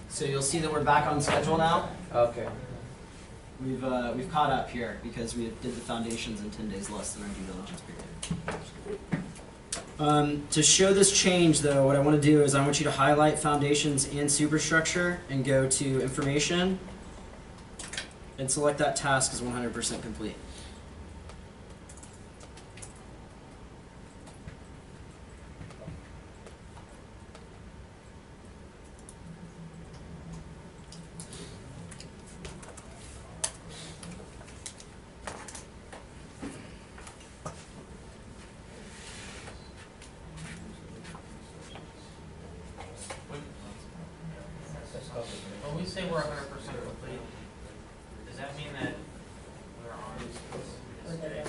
So you'll see that we're back on schedule now. Okay. We've caught up here because we did the foundations in 10 days less than our due diligence period. To show this change, though, what I want to do is I want you to highlight foundations and superstructure and go to information and select that task as 100% complete. When we say we're 100% complete, does that mean that we're on today?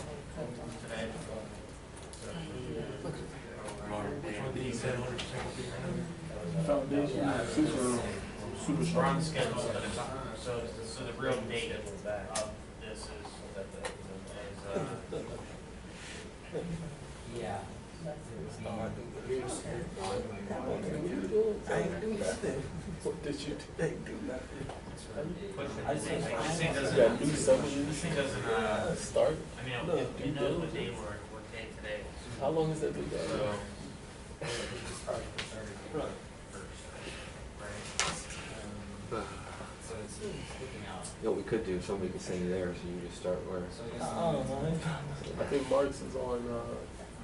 We're on schedule, but it's so the real date of this is Yeah. What did you do? They do nothing. this thing doesn't Start? I mean, it knows what day we're taking today. How long is that due date? You know what we could do, somebody could send you there, so you can just start where. I don't know. I think Mark's is on,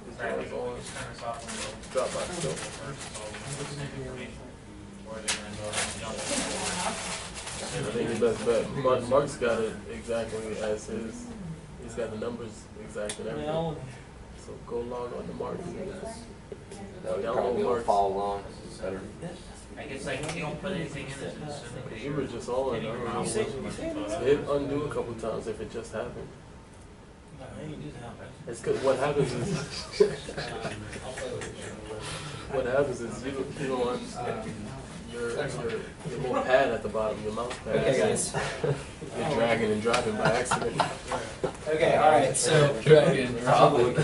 his on Dropbox still. I think the best bet. Mark's got it exactly as his. He's got the numbers exact and everything. So go log on to Mark's. That would probably be able to follow along better. I guess like if you don't put anything in it, it's assuming You were just on. Hit undo a couple times if it just happened. It's good. What happens is you on your little pad at the bottom, your mouse pad. Okay, guys. You're dragging and dropping by accident. Okay, all right. So Dragging, dropping.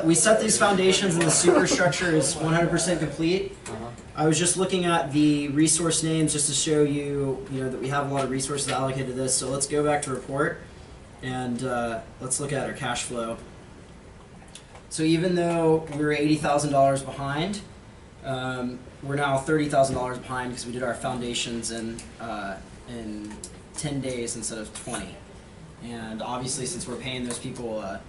we set these foundations and the superstructure is 100% complete. I was just looking at the resource names just to show you, that we have a lot of resources allocated to this. So let's go back to report and let's look at our cash flow. So even though we were $80,000 behind, we're now $30,000 behind because we did our foundations in 10 days instead of 20. And obviously, since we're paying those people a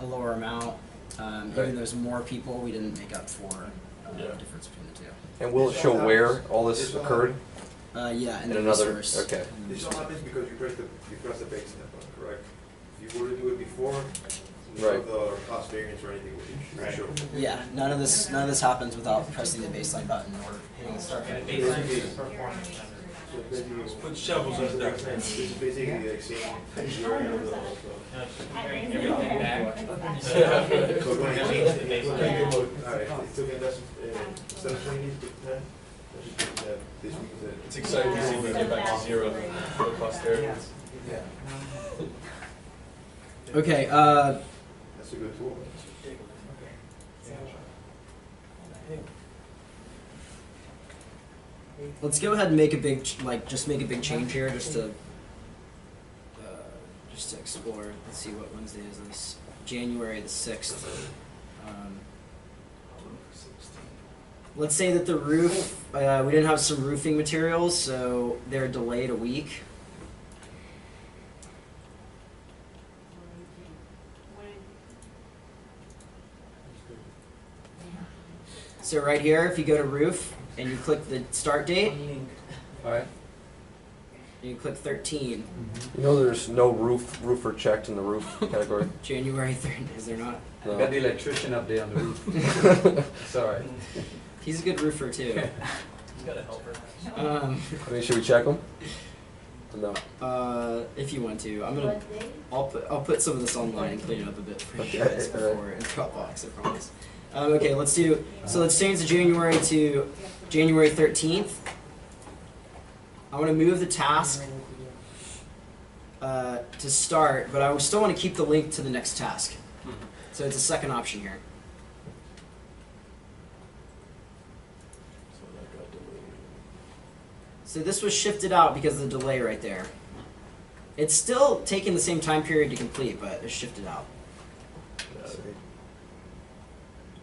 lower amount, even though there's more people, we didn't make up for the difference between the two. And will it show where all this occurred? Yeah, in another. resource. Okay. This all happens because you press the base step button, correct? If you were to do it before, none of the cost variance or anything would show. Yeah, none of this happens without pressing the baseline button or hitting the start button. baseline is performance. Put shovels in the dirt. This is basically like saying Carrying everything back. So when I change the baseline, alright, it's okay, that's, instead of 20 to 10, let's just put that this week is It's exciting to see we get back to zero for posterity. Okay, that's a good tool. let's go ahead and make a big, just make a big change here, just to explore. Let's see what Wednesday is this. January the 6th. Let's say that the roof, we didn't have some roofing materials, so they're delayed a week. So right here, if you go to roof and you click the start date, Alright. you click 13. You know there's no roofer checked in the roof category? January 3rd, is there not? No. Got the electrician up there on the roof. Sorry. He's a good roofer too. He's got a helper. I mean, should we check them? No. If you want to, I'll put some of this online and clean it up a bit for you guys before in Dropbox, I promise. Okay, let's change the January to January 13th. I want to move the task to start, but I still want to keep the link to the next task. So it's a second option here. So this was shifted out because of the delay right there. It's still taking the same time period to complete, but it's shifted out.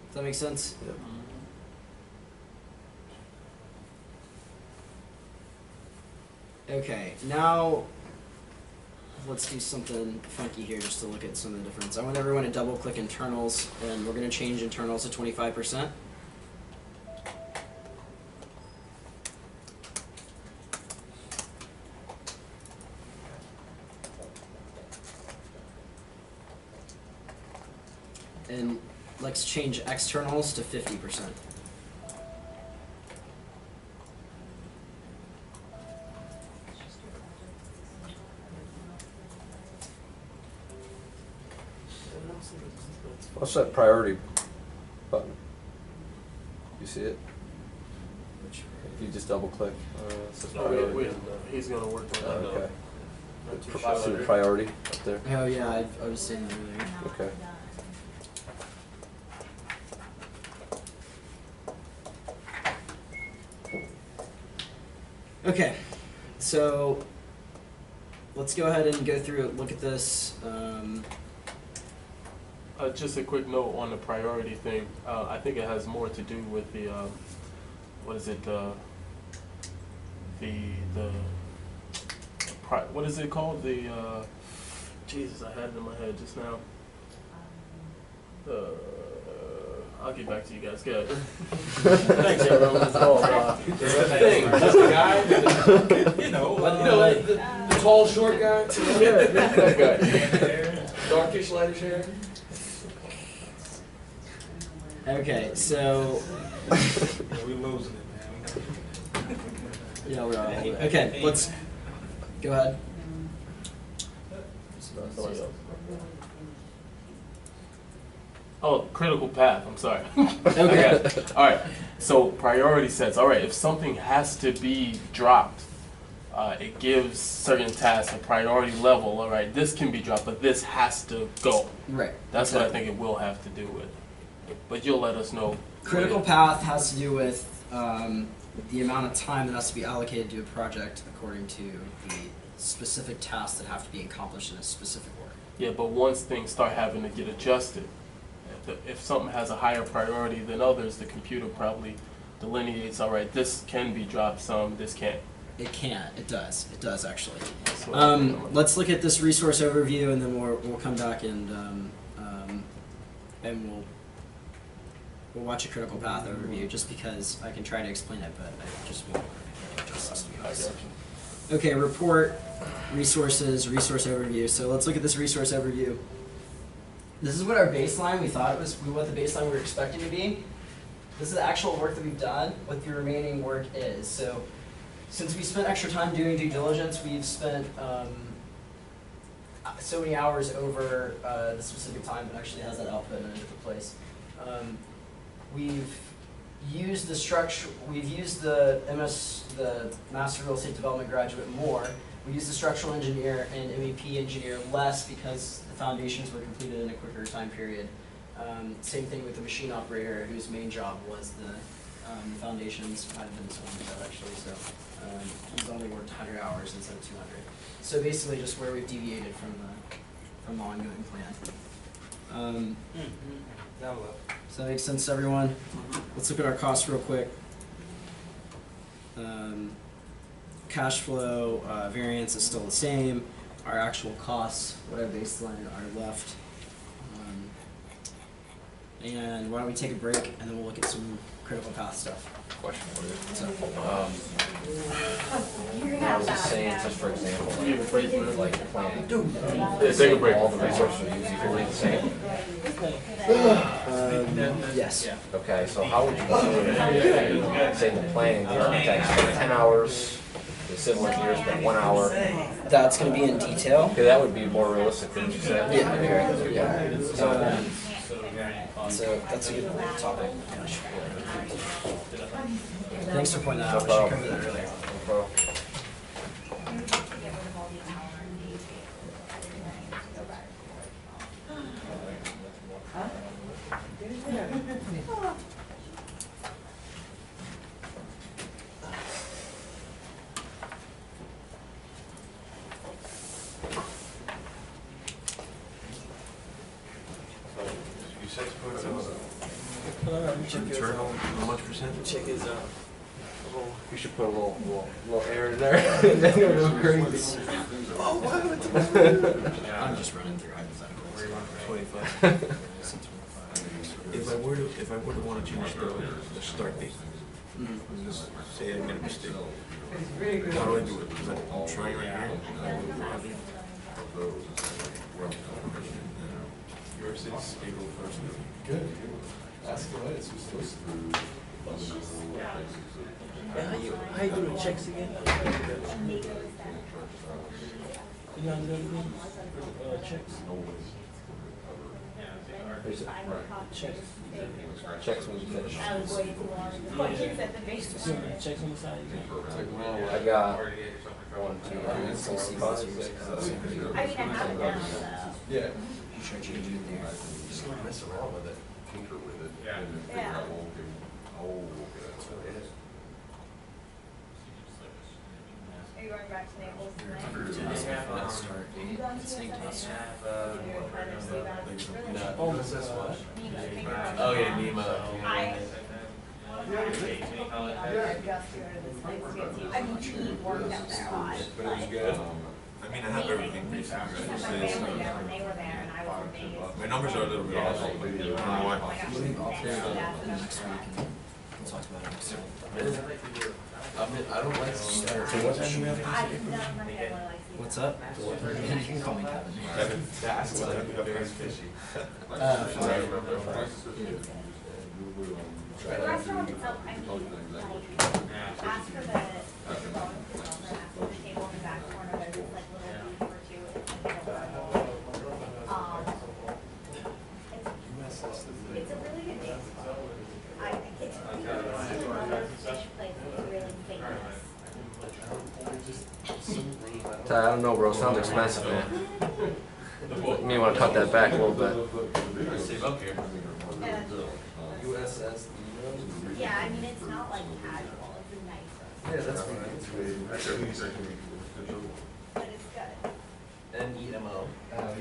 Does that make sense? Yep. Okay, now let's do something funky here just to look at some of the difference. I want everyone to double click internals, and we're going to change internals to 25%. And let's change externals to 50%. What's that priority button? You see it? If you just double click, it says priority. He's gonna work on Oh, that. okay. Not too See the sure. priority up there? Oh yeah, I was saying that earlier. Okay. Okay, so let's go ahead and go through it, look at this. Just a quick note on the priority thing. I think it has more to do with the, what is it, what is it called? Jesus, I had it in my head just now. I'll get back to you guys. Good. Thanks, everyone. It's called, It's the thing. That's the guy. The tall, short guy. Yeah, that guy. Darkish, lightish hair. Okay, so We're losing it, man. yeah, we're all okay. Let's go ahead. Somebody else. Oh, critical path, I'm sorry. Okay. All right, so priority sets. All right, if something has to be dropped, it gives certain tasks a priority level. All right, this can be dropped, but this has to go. Right. That's what I think it will have to do with. But you'll let us know. Critical path has to do with the amount of time that has to be allocated to a project according to the specific tasks that have to be accomplished in a specific order. Yeah, but once things start having to get adjusted, if something has a higher priority than others, the computer probably delineates, all right, this can be dropped some, this can't. It can. It does. It does actually. That's what I'm Let's look at this resource overview, and then we'll come back and we'll watch a critical path overview, just because I can try to explain it, but I just won't do it justice, to be honest. Okay, report, resources, resource overview. So let's look at this resource overview. This is what our baseline, we thought it was, what the baseline we were expecting to be. This is the actual work that we've done, what the remaining work is. So since we spent extra time doing due diligence, we've spent so many hours over the specific time that actually has that output in a different place. We've used the structure, we've used the Master Real Estate Development graduate more. We used the structural engineer and MEP engineer less because the foundations were completed in a quicker time period. Same thing with the machine operator, whose main job was the foundations. Might have been someone like that actually. So he's only worked 100 hours instead of 200. So basically, just where we've deviated from the ongoing plan. Does that make sense to everyone? Let's look at our costs real quick. Cash flow variance is still the same. Our actual costs, what our baseline are left. And why don't we take a break and then we'll look at some critical path stuff. Question for you. So, I was just saying, just for example, like planning. Yeah, take a break. All the resources are usually the same. yes. Okay, so how would you do it? Say the planning, the architect spent 10 hours, the civil engineer spent 1 hour. That's going to be in detail. Okay, that would be more realistic than what you said. Yeah. Okay. Yeah. So that's a good topic. Thanks for pointing that out. No I should problem. cover that earlier. No problem. You said to put it on. Internal, how much percent? Check is You should put a little air in there. And then it'll go crazy. Oh, wow, it's I'm just running through hypotheticals. 25. If I were to want to change the start date, and just say I made a mistake, how do I do it? Because I'm trying right here. Yours is April 1st. Good. Ask away. It's supposed to. how you do the checks again? You know how to do everything? Checks? Checks. Checks when you finish. Checks on the side. I got 1, 2, 3, 4, 5, 6, 7. I mean, I have it now, so. Yeah. You start changing it there. Just don't mess around with it. Tinker with it. Yeah. And then figure out, well, okay, that's what it is. Are you going back to Naples tonight? Let's start date. It's saying test. Oh, that's what? Oh, yeah, Nima. I mean, he worked out there a lot. But it was good. I mean, I have everything basically My right. family there when they were there and I was in Vegas. My numbers are a little bit off. I don't know why. Next week and we'll talk about it next week. I mean, I don't like to start. So what time do we have to I, none of my family likes you. What's up? You can call me Kevin. Kevin, that's what I'm very fishy. The restaurant itself, I mean, like, ask for the bonus as well, or ask for the table in the back corner, there's like little beef or two. It's a really good day. It's really good to see another fish place that's really famous. I don't know, bro. Sounds expensive, man. You may want to cut that back a little bit. Save up here. USS. Yeah, I mean, it's not like casual, it's nice, Yeah, that's fine. That's everything second week. but it's good. NEMO. Oh,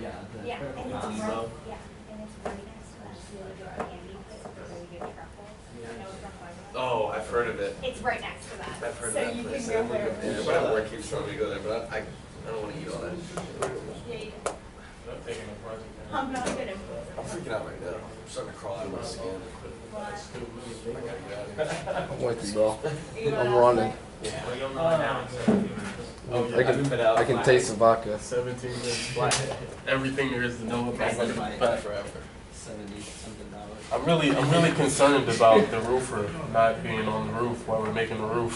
yeah. Yeah, and it's Nemo. right, yeah, and it's right next to that really good candy place with really good truffles. You know what I'm talking about? Oh, I've heard of it. It's right next to that. I've heard So of that you place. can go there. Yeah, my work keeps telling me to go there, but I don't want to eat all that. Yeah, you do. I'm not gonna. I'm freaking out right now. I'm starting to crawl out of my skin. What? I gotta get out of here. I'm with you, bro. You I'm wanna- running. Well, you'll know now in 17 minutes. I can taste the vodka. 17 minutes flat. Everything there is to know about it. But Forever. 70 something dollars. I'm really concerned about the roofer not being on the roof while we're making the roof.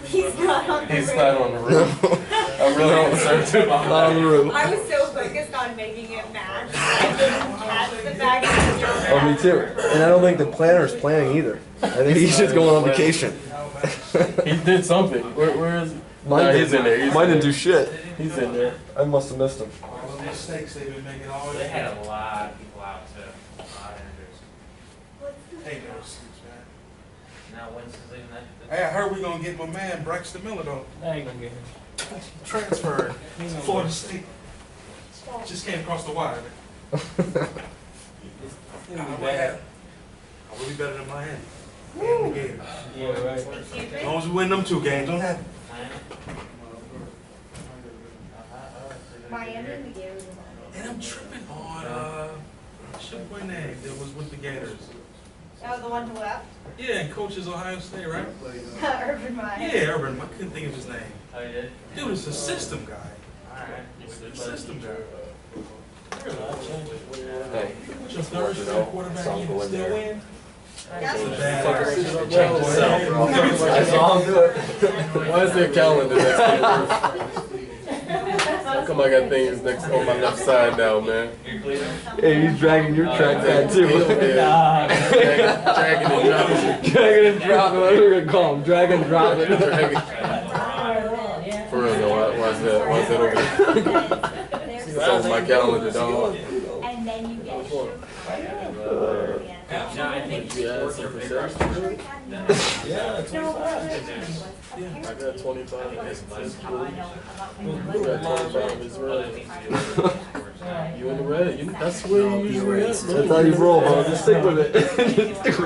He's not on the He's roof. not on the roof. I'm really concerned about Not on the roof. I was so focused on making it match. I didn't catch the fact that you're Oh, me too. And I don't think the planner's planning either. I think he's just going on vacation. He did something. Where is he? Mine Nah, didn't, he's in there. He's mine in didn't there. do shit. He's in there. I must have missed him. All the mistakes they've been making all They year. had a lot of people out too. A lot of injuries. Hey, no excuse, man. Now Winston's leaving that. Hey, I heard we gonna get my man Braxton Miller though. I ain't gonna get him. Transferred. Florida State. Just came across the wire. It's gonna be bad. I will be better than Miami. And the Gators. Yeah, right. Excuse As me? long as we win them 2 games, don't happen. Miami and the Gators. And I'm tripping on what's your boy name that was with the Gators? Oh, the one to the left? Yeah, and coaches Ohio State, right? Urban Meyer. Yeah, Urban. I couldn't think of his name. Oh, you did? Dude, it's a system guy. Alright. System guy. Hey, What's your third string quarterback? I'll You go in still there. win? That's Bad. Change yourself, bro. I saw him do it. Why is there a calendar next to the roof? How come I got things next on my left side now, man? Hey, he's dragging your trackpad too. Yeah. Dragging and dropping. Dragging and dropping. What are we gonna call him? Drag and drop it. For real though, why's that over there? It's on my calendar, dog. And then you get sugar. No, I think Yeah, sports are bigger. Yeah, No, 25. I got 25 in this I know. I got 25 in this room. You in the red. That's where you usually at, bro. That's how you roll, bro. Just stick with it. It's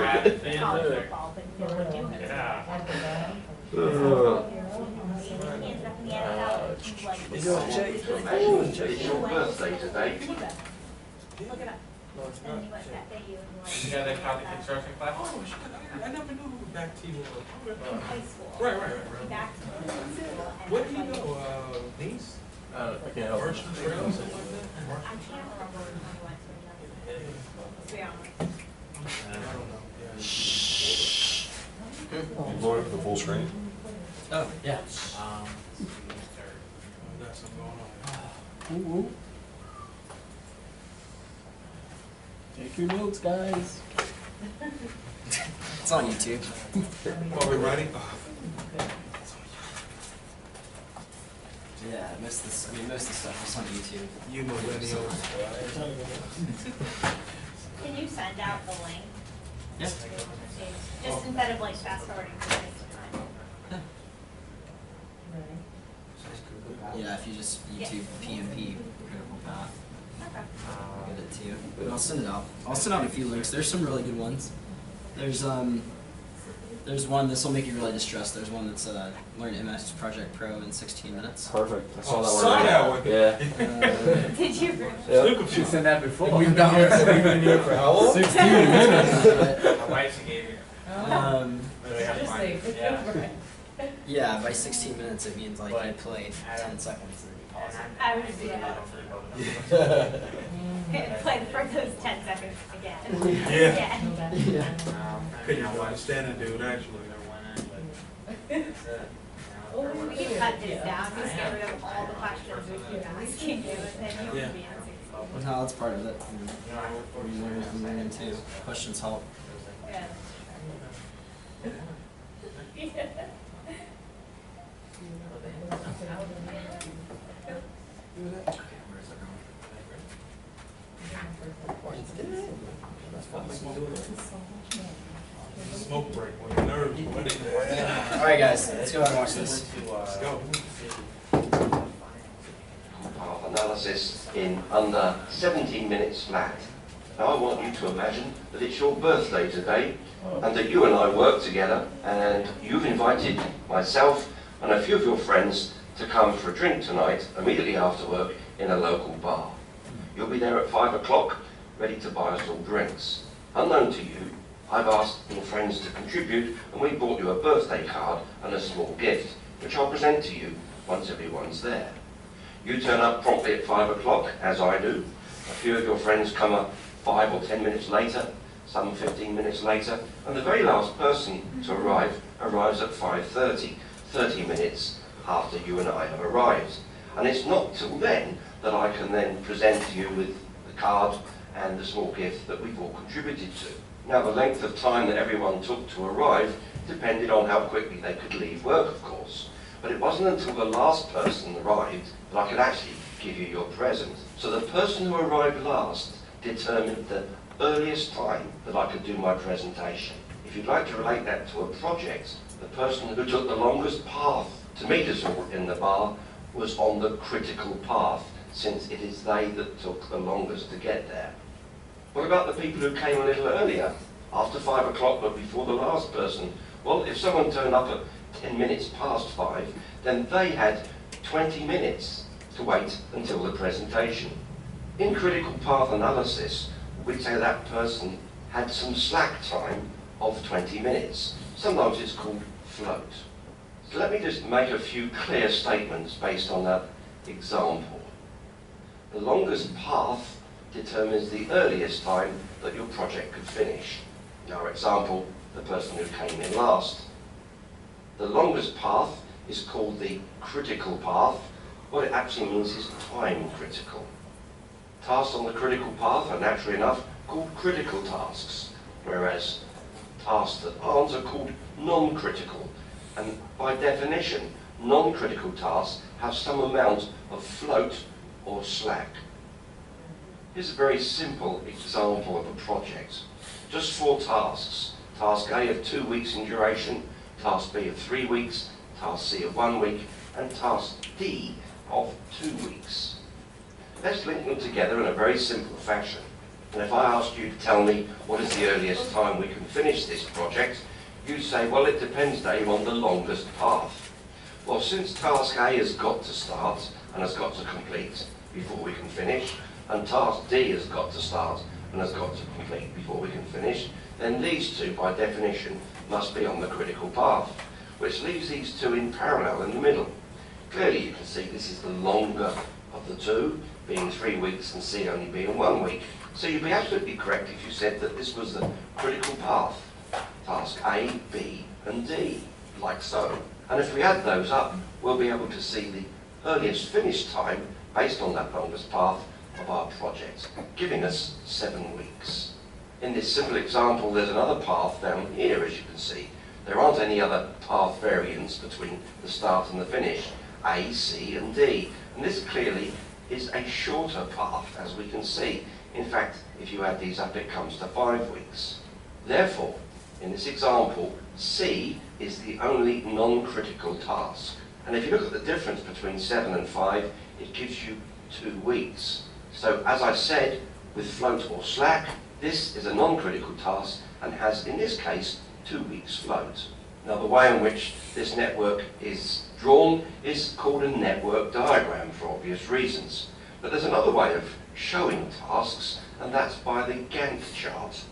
your birthday today. Look it up. No, it's And not. you went that day you and like. You got that copy construction class? Oh, shit, I never knew who back to you. In high school. Right. Back to school. And Where did he like- go? Nice? I can't help it. Merchant Trail, something like that? I can't remember when we went to the to be honest. I don't know. You loaded the full screen? Oh, yeah. Got something going on. Ooh, ooh. Take your notes, guys. It's on YouTube. Are we ready? Yeah, most of the stuff is on YouTube. You millennials. Can you send out the link? Yeah. Just instead of like fast forwarding to this time. Yeah, if you just YouTube PMP critical path, Okay. I'll get it to you. And I'll send it out. I'll send out a few links. There's some really good ones. There's one, this will make you really distressed. There's one that's learn MS Project Pro in 16 minutes. Perfect. I Oh, saw saw that that one. one. Yeah. Did you? Yeah. She's seen that before. We've been here for how long? 16 minutes. My wife's gave you. Yeah, by 16 minutes it means like you played 10 seconds and then you pause it. I would do that. Play for those 10 seconds again. Yeah. Yeah. Couldn't even understand it, dude, actually. We can cut this down, just get rid of all the questions we keep asking you, and then you Yeah. can be answering. No, that's part of it. You learn too. Questions help. Yeah. Smoke break, when the nerves, when they. Alright guys, let's go and watch this. Let's go. Path analysis in under 17 minutes flat. Now I want you to imagine that it's your birthday today and that you and I work together and you've invited myself and a few of your friends to come for a drink tonight immediately after work in a local bar. You'll be there at 5 o'clock ready to buy us all drinks. Unknown to you, I've asked your friends to contribute and we bought you a birthday card and a small gift which I'll present to you once everyone's there. You turn up promptly at 5 o'clock, as I do. A few of your friends come up 5 or 10 minutes later, some 15 minutes later, and the very last person to arrive arrives at 5:30, 30 minutes after you and I have arrived. And it's not till then that I can then present to you with the card and the small gift that we've all contributed to. Now, the length of time that everyone took to arrive depended on how quickly they could leave work, of course. But it wasn't until the last person arrived that I could actually give you your present. So the person who arrived last determined the earliest time that I could do my presentation. If you'd like to relate that to a project, the person who took the longest path to meet us all in the bar was on the critical path, since it is they that took the longest to get there. What about the people who came a little earlier, after 5 o'clock but before the last person? Well, if someone turned up at 10 minutes past 5, then they had 20 minutes to wait until the presentation. In critical path analysis, we'd say that person had some slack time of 20 minutes. Sometimes it's called float. So let me just make a few clear statements based on that example. The longest path determines the earliest time that your project could finish. In our example, the person who came in last. The longest path is called the critical path. What it actually means is time critical. Tasks on the critical path are naturally enough called critical tasks, whereas tasks that aren't are called non-critical. And by definition, non-critical tasks have some amount of float or slack. Here's a very simple example of a project. Just 4 tasks. Task A of 2 weeks in duration, Task B of 3 weeks, Task C of 1 week, and Task D of 2 weeks. Let's link them together in a very simple fashion. And if I asked you to tell me what is the earliest time we can finish this project, you'd say, well, it depends, Dave, on the longest path. Well, since task A has got to start and has got to complete before we can finish, and task D has got to start and has got to complete before we can finish, then these two, by definition, must be on the critical path, which leaves these two in parallel in the middle. Clearly, you can see this is the longer of the two, being 3 weeks and C only being 1 week. So you'd be absolutely correct if you said that this was the critical path, task A, B, and D, like so. And if we add those up, we'll be able to see the earliest finish time based on that longest path of our project, giving us 7 weeks. In this simple example, there's another path down here, as you can see. There aren't any other path variants between the start and the finish, A, C, and D. And this clearly is a shorter path, as we can see. In fact, if you add these up, it comes to 5 weeks. Therefore, in this example, C is the only non-critical task. And if you look at the difference between 7 and 5, it gives you 2 weeks. So, as I said, with float or slack, this is a non-critical task and has, in this case, 2 weeks float. Now, the way in which this network is drawn is called a network diagram for obvious reasons. But there's another way of showing tasks, and that's by the Gantt chart.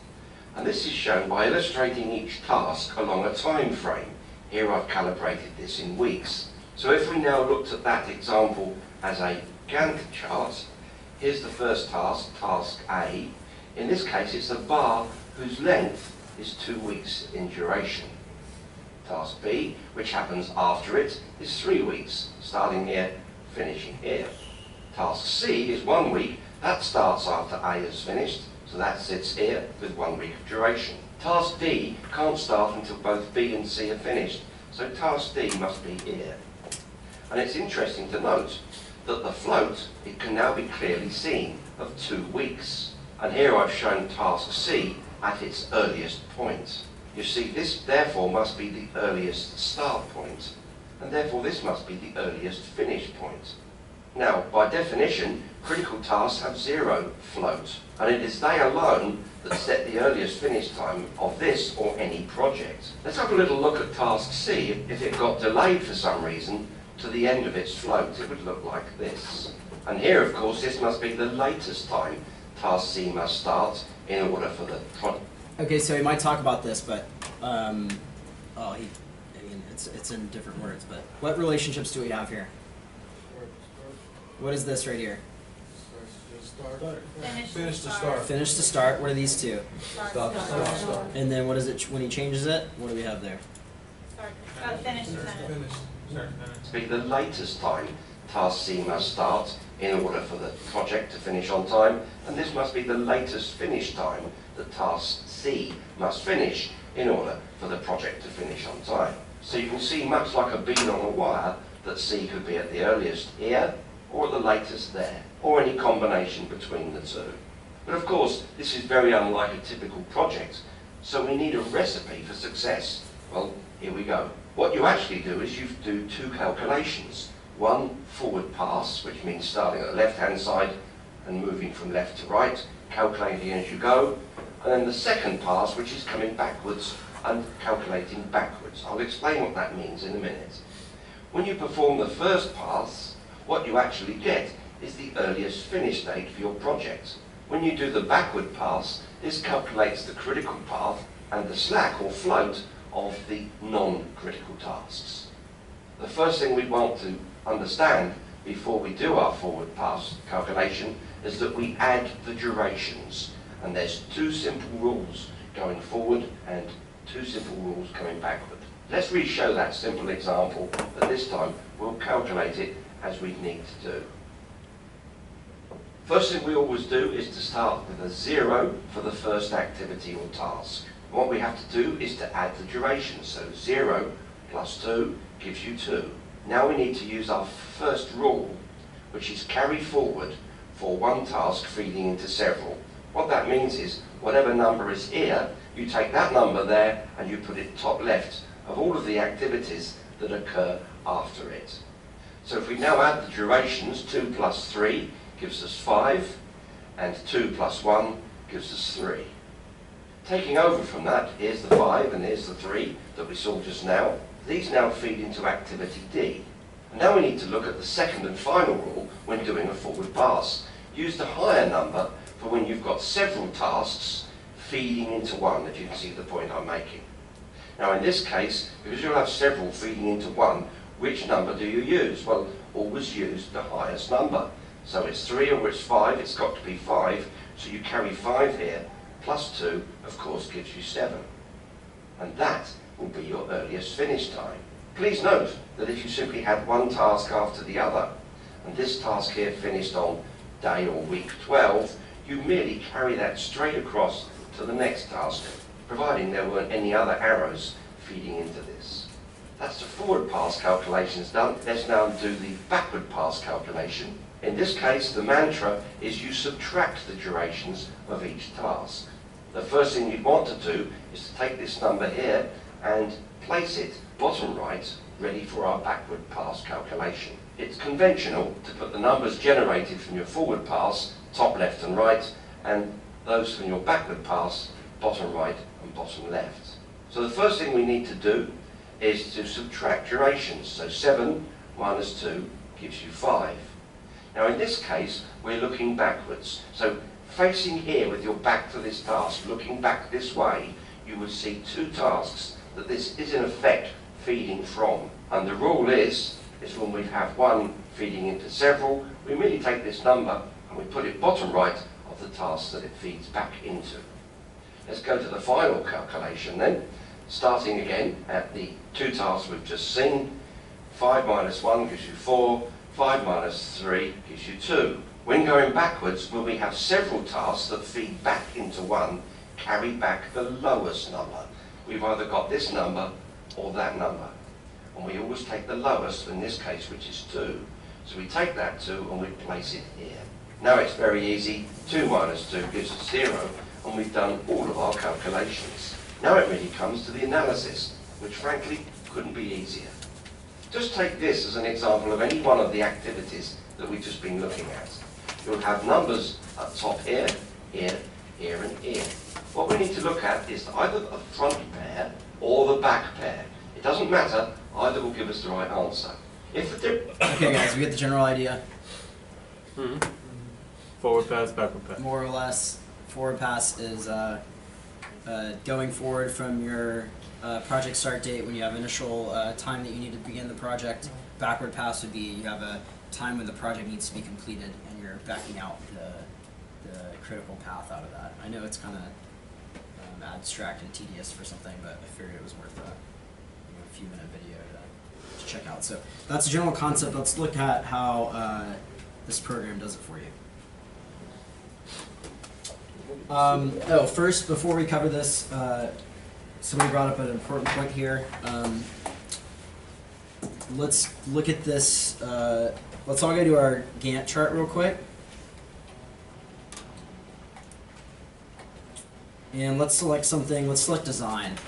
And this is shown by illustrating each task along a time frame. Here I've calibrated this in weeks. So if we now looked at that example as a Gantt chart, here's the first task, task A. In this case, it's a bar whose length is 2 weeks in duration. Task B, which happens after it, is 3 weeks, starting here, finishing here. Task C is 1 week. That starts after A is finished, so that sits here with 1 week of duration. Task D can't start until both B and C are finished, so task D must be here. And it's interesting to note that the float, it can now be clearly seen, of 2 weeks. And here I've shown task C at its earliest point. You see, this therefore must be the earliest start point, and therefore this must be the earliest finish point. Now, by definition, critical tasks have 0 float, and it is they alone that set the earliest finish time of this or any project. Let's have a little look at task C. If it got delayed for some reason to the end of its float, it would look like this. And here, of course, this must be the latest time task C must start in order for the project. Okay, so he might talk about this, but it's in different words. But what relationships do we have here? What is this right here? Finish to start. Finish to start. What are these two? Start. And then what is it when he changes it? What do we have there? Finish to finish. To be the latest time task C must start in order for the project to finish on time, and this must be the latest finish time that task C must finish in order for the project to finish on time. So you can see, much like a bead on a wire, that C could be at the earliest here, or at the latest there, or any combination between the two. But of course, this is very unlike a typical project, so we need a recipe for success. Well, here we go. What you actually do is you do 2 calculations. One, forward pass, which means starting at the left-hand side and moving from left to right, calculating as you go. And then the second pass, which is coming backwards and calculating backwards. I'll explain what that means in a minute. When you perform the first pass, what you actually get is the earliest finish date for your project. When you do the backward pass, this calculates the critical path and the slack or float of the non-critical tasks. The first thing we want to understand before we do our forward pass calculation is that we add the durations. And there's 2 simple rules going forward and 2 simple rules coming backward. Let's re-show that simple example, but this time we'll calculate it as we need to do. First thing we always do is to start with a 0 for the first activity or task. And what we have to do is to add the duration. So 0 plus 2 gives you 2. Now we need to use our first rule, which is carry forward for one task feeding into several. What that means is, whatever number is here, you take that number there and you put it top left of all of the activities that occur after it. So if we now add the durations, 2 plus 3 gives us 5, and 2 plus 1 gives us 3. Taking over from that, here's the 5 and here's the 3 that we saw just now. These now feed into activity D. And now we need to look at the second and final rule when doing a forward pass. Use the higher number for when you've got several tasks feeding into one, if you can see the point I'm making. Now in this case, because you'll have several feeding into one, which number do you use? Well, always use the highest number. So it's 3 or it's 5, it's got to be 5, so you carry 5 here, plus 2, of course, gives you 7. And that will be your earliest finish time. Please note that if you simply had one task after the other, and this task here finished on day or week 12, you merely carry that straight across to the next task, providing there weren't any other arrows feeding into this. That's the forward pass calculations done. Let's now do the backward pass calculation. In this case, the mantra is you subtract the durations of each task. The first thing you'd want to do is to take this number here and place it bottom right, ready for our backward pass calculation. It's conventional to put the numbers generated from your forward pass, top left and right, and those from your backward pass, bottom right and bottom left. So the first thing we need to do is to subtract durations. So 7 minus 2 gives you 5. Now in this case, we're looking backwards. So facing here with your back to this task, looking back this way, you would see 2 tasks that this is in effect feeding from. And the rule is when we have one feeding into several, we merely take this number and we put it bottom right of the task that it feeds back into. Let's go to the final calculation then, starting again at the 2 tasks we've just seen. 5 minus 1 gives you 4, 5 minus 3 gives you 2. When going backwards, when we have several tasks that feed back into one, carry back the lowest number. We've either got this number or that number. And we always take the lowest, in this case, which is 2. So we take that 2 and we place it here. Now it's very easy. 2 minus 2 gives us 0, and we've done all of our calculations. Now it really comes to the analysis, which frankly couldn't be easier. Just take this as an example of any one of the activities that we've just been looking at. You'll have numbers up top here, here, here and here. What we need to look at is either the front pair or the back pair. It doesn't matter, either will give us the right answer. Okay guys, we get the general idea. Forward pass, backward pass. More or less, forward pass is going forward from your project start date when you have initial time that you need to begin the project. Backward pass would be you have a time when the project needs to be completed and you're backing out the critical path out of that. I know it's kind of abstract and tedious for something, but I figured it was worth a few minute video to check out. So that's the general concept. Let's look at how this program does it for you. First, before we cover this, somebody brought up an important point here. Let's look at this. Let's all go to our Gantt chart real quick. And let's select something. Let's select design.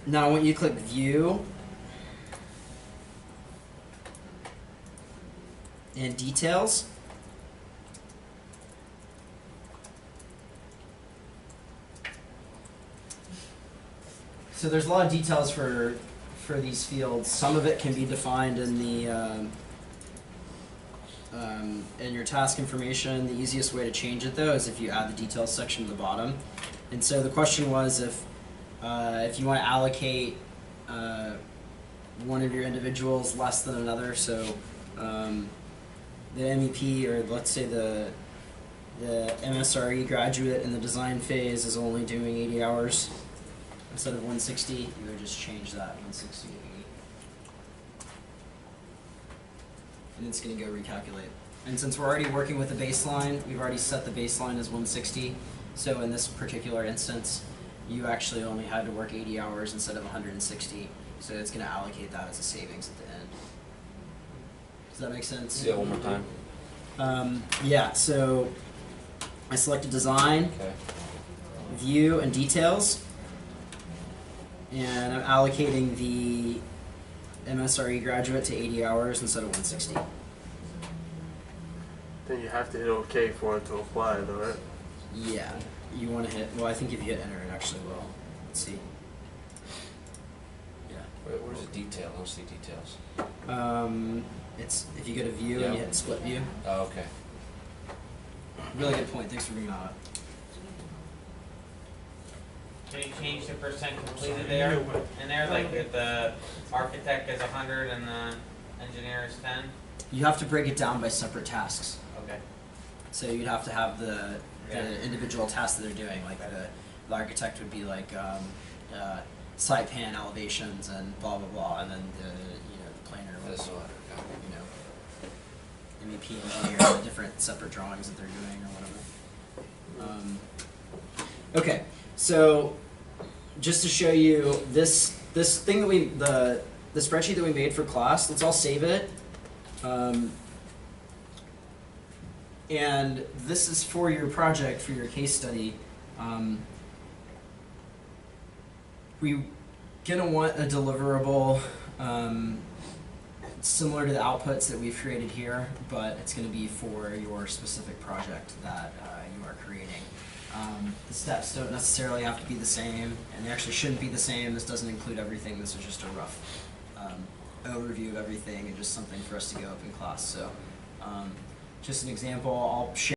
Now I want you to click View and Details. So there's a lot of details for these fields. Some of it can be defined in the in your task information. The easiest way to change it though is if you add the details section to the bottom. And so the question was if you want to allocate one of your individuals less than another, so the MEP, or let's say the MSRE graduate in the design phase is only doing 80 hours instead of 160, you would just change that 160 to 80. And it's going to go recalculate. And since we're already working with the baseline, we've already set the baseline as 160. So in this particular instance, you actually only had to work 80 hours instead of 160. So it's going to allocate that as a savings at the end. Does that make sense? Yeah, one more time. Yeah, so I selected design, Okay. view, and details. and I'm allocating the MSRE graduate to 80 hours instead of 160. Then you have to hit OK for it to apply, though, right? Yeah, you want to hit, well, I think if you hit enter, it actually will. Let's see. Yeah. Where's the detail? I don't see details. It's, if you go to view Yeah. and you hit split view. Oh, okay. Really good point, thanks for bringing that up. Can you change the percent completed there? And there, like if the architect is 100 and the engineer is 10? You have to break it down by separate tasks. Okay. So you'd have to have the Yeah. individual tasks that they're doing, like the architect would be like side pan elevations and blah blah blah, and then the the planner would This one. MEP engineer, the different separate drawings that they're doing or whatever. Okay, so just to show you this thing that the spreadsheet that we made for class, let's all save it. And this is for your project, for your case study. We're gonna want a deliverable similar to the outputs that we've created here, but it's gonna be for your specific project that you are creating. The steps don't necessarily have to be the same, and they actually shouldn't be the same. This doesn't include everything. This is just a rough overview of everything and just something for us to go up in class. So just an example, I'll share